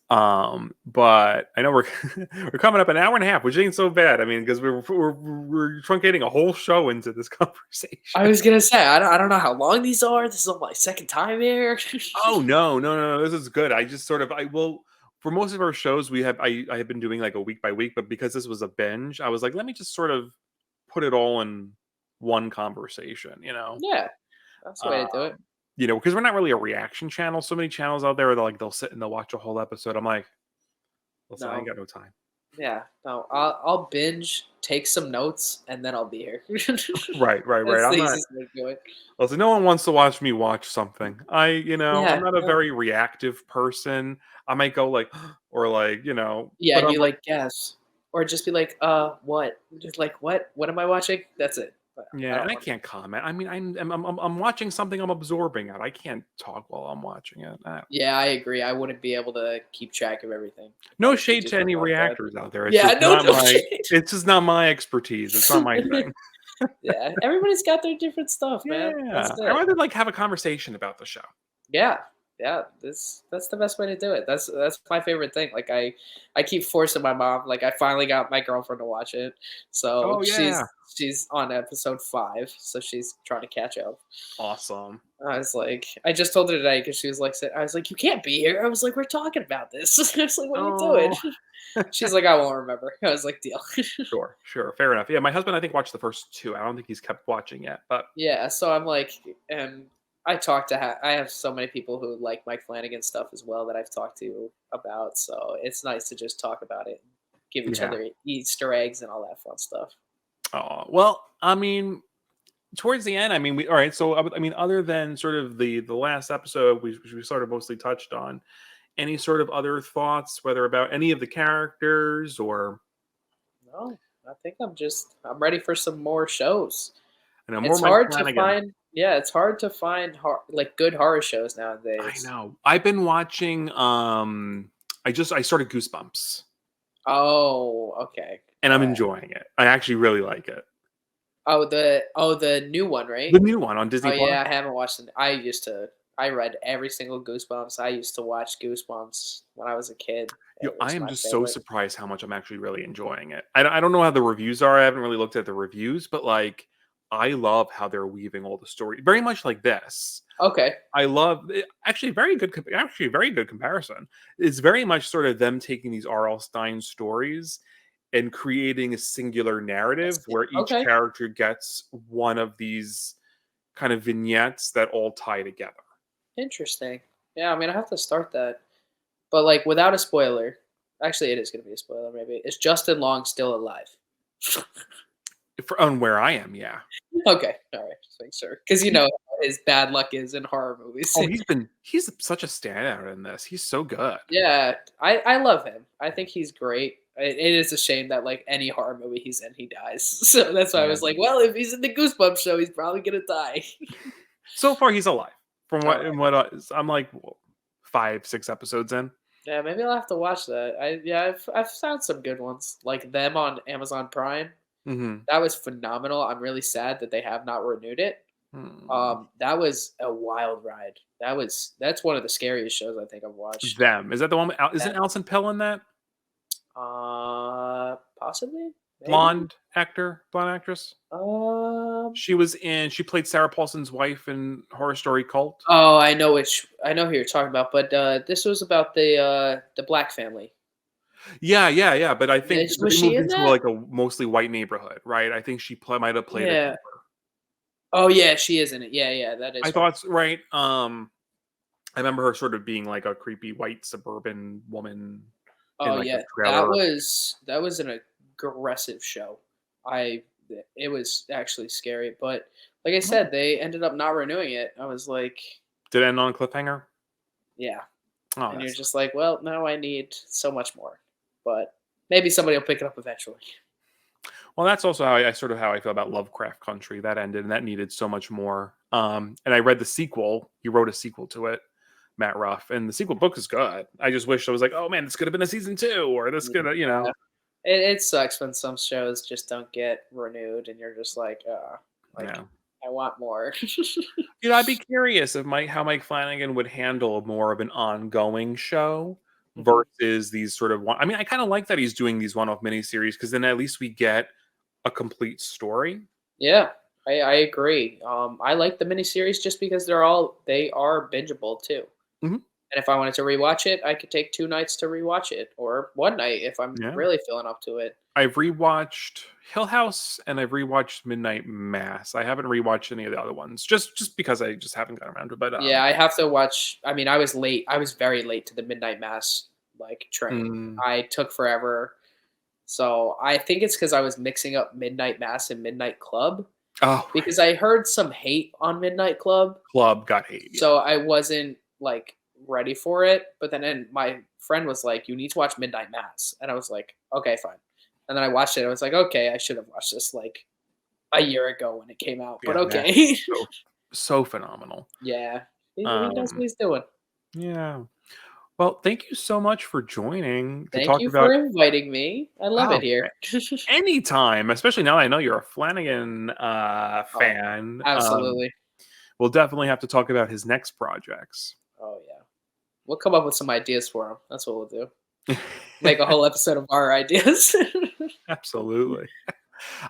Speaker 1: but I know we're we're coming up an hour and a half, which ain't so bad. I mean, because we're truncating a whole show into this
Speaker 2: I
Speaker 1: conversation.
Speaker 2: was gonna say, I don't know how long these are. This is on my second time here.
Speaker 1: Oh no, no, no, no! This is good. I just sort of I will for most of our shows I have been doing like a week by week, but because this was a binge, I was like, let me just sort of put it all in one conversation,
Speaker 2: Yeah, that's the way to do it.
Speaker 1: um, because we're not really a reaction channel. So many channels out there, they'll sit and they'll watch a whole episode. I'm like, listen, I ain't
Speaker 2: No,
Speaker 1: got no time.
Speaker 2: Yeah, no, I'll binge, take some notes, and then I'll be here.
Speaker 1: Right, right, right.
Speaker 2: That's
Speaker 1: I'm
Speaker 2: the
Speaker 1: not.
Speaker 2: easiest way to do it.
Speaker 1: Listen, no one wants to watch me watch something. I'm
Speaker 2: Yeah,
Speaker 1: not a
Speaker 2: no.
Speaker 1: very reactive person. I might go like, or like,
Speaker 2: Yeah,
Speaker 1: but
Speaker 2: and
Speaker 1: I'm
Speaker 2: you,
Speaker 1: like,
Speaker 2: like, guess, or just be like, what?" Just like, "What? What am I watching?" That's it. I
Speaker 1: yeah,
Speaker 2: don't
Speaker 1: and I
Speaker 2: wanna.
Speaker 1: can't comment. I mean, I'm watching something I'm absorbing it. I can't talk while I'm watching it.
Speaker 2: Yeah, I agree, I wouldn't be able to keep track of everything if I
Speaker 1: No
Speaker 2: was to
Speaker 1: shade
Speaker 2: do
Speaker 1: to any
Speaker 2: something like that.
Speaker 1: reactors out there.
Speaker 2: Yeah, no, no shade.
Speaker 1: It's just not my expertise. It's not my thing.
Speaker 2: Yeah, everybody's got their different stuff, man. That's
Speaker 1: Yeah, I
Speaker 2: it.
Speaker 1: rather like have a conversation about the show.
Speaker 2: Yeah, yeah, that's the best way to do it. That's my favorite thing. Like I keep forcing my mom. Like I finally got my girlfriend to watch it, so
Speaker 1: Oh yeah,
Speaker 2: she's on episode 5, so she's trying to catch up.
Speaker 1: awesome.
Speaker 2: I was like, I just told her today because she was like, I was like, you can't be here. I was like, we're talking about this. I was like, what are you doing?
Speaker 1: Oh,
Speaker 2: She's like, I won't remember. I was like, deal.
Speaker 1: sure, sure, fair enough. Yeah, my husband I think watched the first two. I don't think he's kept watching yet, but
Speaker 2: Yeah, so I'm like, and I talk to I have so many people who like Mike Flanagan stuff as well that I've talked to about. So it's nice to just talk about it, give each
Speaker 1: yeah.
Speaker 2: other Easter eggs and all that fun stuff.
Speaker 1: Oh well, I mean, towards the end, I mean, we all right. So I mean, other than sort of the last episode, we sort of mostly touched on. Any sort of other thoughts, whether about any of the characters or
Speaker 2: No, I think I'm ready for some more shows.
Speaker 1: more
Speaker 2: It's
Speaker 1: Mike
Speaker 2: hard to
Speaker 1: Flanagan.
Speaker 2: find. Yeah, it's hard to find like good horror shows
Speaker 1: I
Speaker 2: nowadays.
Speaker 1: know. I've been watching. I started Goosebumps,
Speaker 2: Oh, okay.
Speaker 1: and I'm enjoying it. I actually really like it.
Speaker 2: The new one,
Speaker 1: The
Speaker 2: right?
Speaker 1: new one on
Speaker 2: Oh
Speaker 1: Disney Plus.
Speaker 2: yeah, I haven't watched it. I read every single Goosebumps. I used to watch Goosebumps when I was a kid. It
Speaker 1: I
Speaker 2: was
Speaker 1: am
Speaker 2: my
Speaker 1: just so
Speaker 2: favorite.
Speaker 1: surprised how much I'm actually really enjoying it. I don't know how the reviews are. I haven't really looked at the reviews, but like, I love how they're weaving all the story. Very much like this.
Speaker 2: Okay.
Speaker 1: I love actually very good. Actually, a very good comparison. It's very much sort of them taking these R.L. Stein stories and creating a singular narrative where each
Speaker 2: Okay.
Speaker 1: character gets one of these kind of vignettes that all tie together.
Speaker 2: Interesting. Yeah, I mean, I have to start that, but like without a spoiler. Actually, it is going to be a spoiler. Maybe is Justin Long still alive?
Speaker 1: For on where I am, yeah.
Speaker 2: Okay. All right. Just make sure because you know how his bad luck is in horror movies.
Speaker 1: Oh, he's such a standout in this. He's so good.
Speaker 2: Yeah, I love him. I think he's great. It is a shame that like any horror movie he's in, he dies. So that's why I
Speaker 1: Yeah.
Speaker 2: was like, well, if he's in the Goosebumps show, he's probably gonna die.
Speaker 1: So far, he's alive. From
Speaker 2: All
Speaker 1: what
Speaker 2: right.
Speaker 1: and what I'm like 5, 6 episodes in.
Speaker 2: Yeah, maybe I'll have to watch that. I've found some good ones like them on Amazon Prime.
Speaker 1: Hmm.
Speaker 2: That was phenomenal. I'm really sad that they have not renewed it. That was a wild ride. That's one of the scariest shows I think I've watched.
Speaker 1: Them is that the one? Isn't
Speaker 2: Them.
Speaker 1: Alison Pill in that?
Speaker 2: Possibly, maybe.
Speaker 1: Blonde actress.
Speaker 2: Um.
Speaker 1: She played Sarah Paulson's wife in Horror Story Cult.
Speaker 2: Oh, I know who you're talking about, but this was about the black family.
Speaker 1: Yeah, yeah, yeah. But I think
Speaker 2: Was
Speaker 1: they
Speaker 2: she
Speaker 1: moved
Speaker 2: in
Speaker 1: into
Speaker 2: that?
Speaker 1: like a mostly white neighborhood, right? I think might have played a
Speaker 2: Yeah.
Speaker 1: neighbor.
Speaker 2: Oh yeah, she is in it. Yeah, yeah, that
Speaker 1: I
Speaker 2: is her.
Speaker 1: thought right. I remember her sort of being like a creepy white suburban woman in
Speaker 2: Oh
Speaker 1: like a
Speaker 2: yeah,
Speaker 1: trailer.
Speaker 2: that was an aggressive show. I it was actually scary, but like I
Speaker 1: Oh.
Speaker 2: said, they ended up not renewing it. I was like,
Speaker 1: Did it end on a cliffhanger?
Speaker 2: yeah,
Speaker 1: Oh,
Speaker 2: and you're
Speaker 1: that's
Speaker 2: just like, well, now I need so much more, but maybe somebody will pick it up eventually.
Speaker 1: well. That's also how I feel about Lovecraft Country. That ended, and that needed so much more. And I read the sequel. He wrote a sequel to it, Matt Ruff, and the sequel book is good. I just wish I was like, oh man, this could have been a season 2, or this could have,
Speaker 2: Yeah. It sucks when some shows just don't get renewed, and you're just like
Speaker 1: yeah.
Speaker 2: I want more.
Speaker 1: I'd be curious of how Mike Flanagan would handle more of an ongoing show
Speaker 2: Mhm.
Speaker 1: versus these sort of one. I mean, I kind of like that he's doing these one-off miniseries because then at least we get a complete story.
Speaker 2: Yeah, I agree. I like the miniseries just because they are bingeable too.
Speaker 1: Mhm.
Speaker 2: And if I wanted to rewatch it, I could take 2 nights to rewatch it, or 1 night if I'm
Speaker 1: Yeah.
Speaker 2: really feeling up to it.
Speaker 1: I've rewatched Hill House and I've rewatched Midnight Mass. I haven't rewatched any of the other ones just because I just haven't gotten around to it. But
Speaker 2: Yeah, I have to watch. I mean, I was late. I was very late to the Midnight Mass like train.
Speaker 1: mm,
Speaker 2: I took forever. So I think it's because I was mixing up Midnight Mass and Midnight Club
Speaker 1: Oh, right.
Speaker 2: because I heard some hate on Midnight Club,
Speaker 1: Club got hate. Yeah.
Speaker 2: so I wasn't like ready for it. But then my friend was like, "You need to watch Midnight Mass," and I was like, "Okay, fine." And then I watched it. I was like, "Okay, I should have watched this like a year ago when it came out." But
Speaker 1: Yeah, Mass
Speaker 2: okay,
Speaker 1: is so phenomenal.
Speaker 2: yeah, he knows what
Speaker 1: Um,
Speaker 2: he's doing.
Speaker 1: yeah. Well, thank you so much for joining to
Speaker 2: Thank
Speaker 1: talk
Speaker 2: you for
Speaker 1: about.
Speaker 2: inviting me. I love it
Speaker 1: Oh,
Speaker 2: here.
Speaker 1: anytime, especially now that I know you're a Flanagan
Speaker 2: Oh,
Speaker 1: fan.
Speaker 2: absolutely.
Speaker 1: We'll definitely have to talk about his next projects.
Speaker 2: Oh yeah, we'll come up with some ideas for him. That's what we'll do. Make a whole episode of our ideas.
Speaker 1: Absolutely.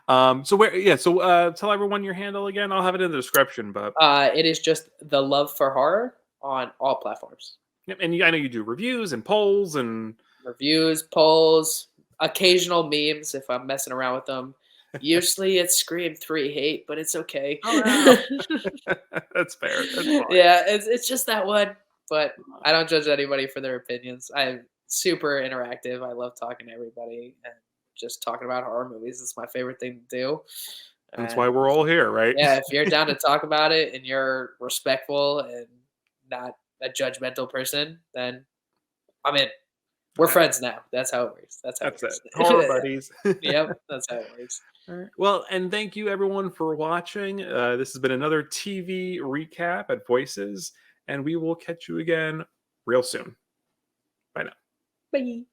Speaker 1: So where? Yeah. So tell everyone your handle again. I'll have it in the description. But
Speaker 2: It is just the love for horror on all platforms.
Speaker 1: yep, and I know you do reviews and polls and.
Speaker 2: Reviews, polls, occasional memes if I'm messing around with them. Usually it's Scream 3 hate, but it's okay.
Speaker 1: Oh wow, that's fair. That's fine.
Speaker 2: Yeah, it's just that one, but I don't judge anybody for their opinions. I'm super interactive. I love talking to everybody and just talking about horror movies is my favorite thing to do.
Speaker 1: That's why
Speaker 2: And
Speaker 1: we're all here, right?
Speaker 2: yeah, if you're down to talk about it and you're respectful and not a judgmental person, then I'm in. We're friends now. That's how it works. That's how it
Speaker 1: That's it.
Speaker 2: works.
Speaker 1: Horror buddies.
Speaker 2: Yep, that's how it works.
Speaker 1: All right. Well, and thank you everyone for watching. This has been another TV recap at Voices, and we will catch you again real soon. Bye now.
Speaker 2: Bye.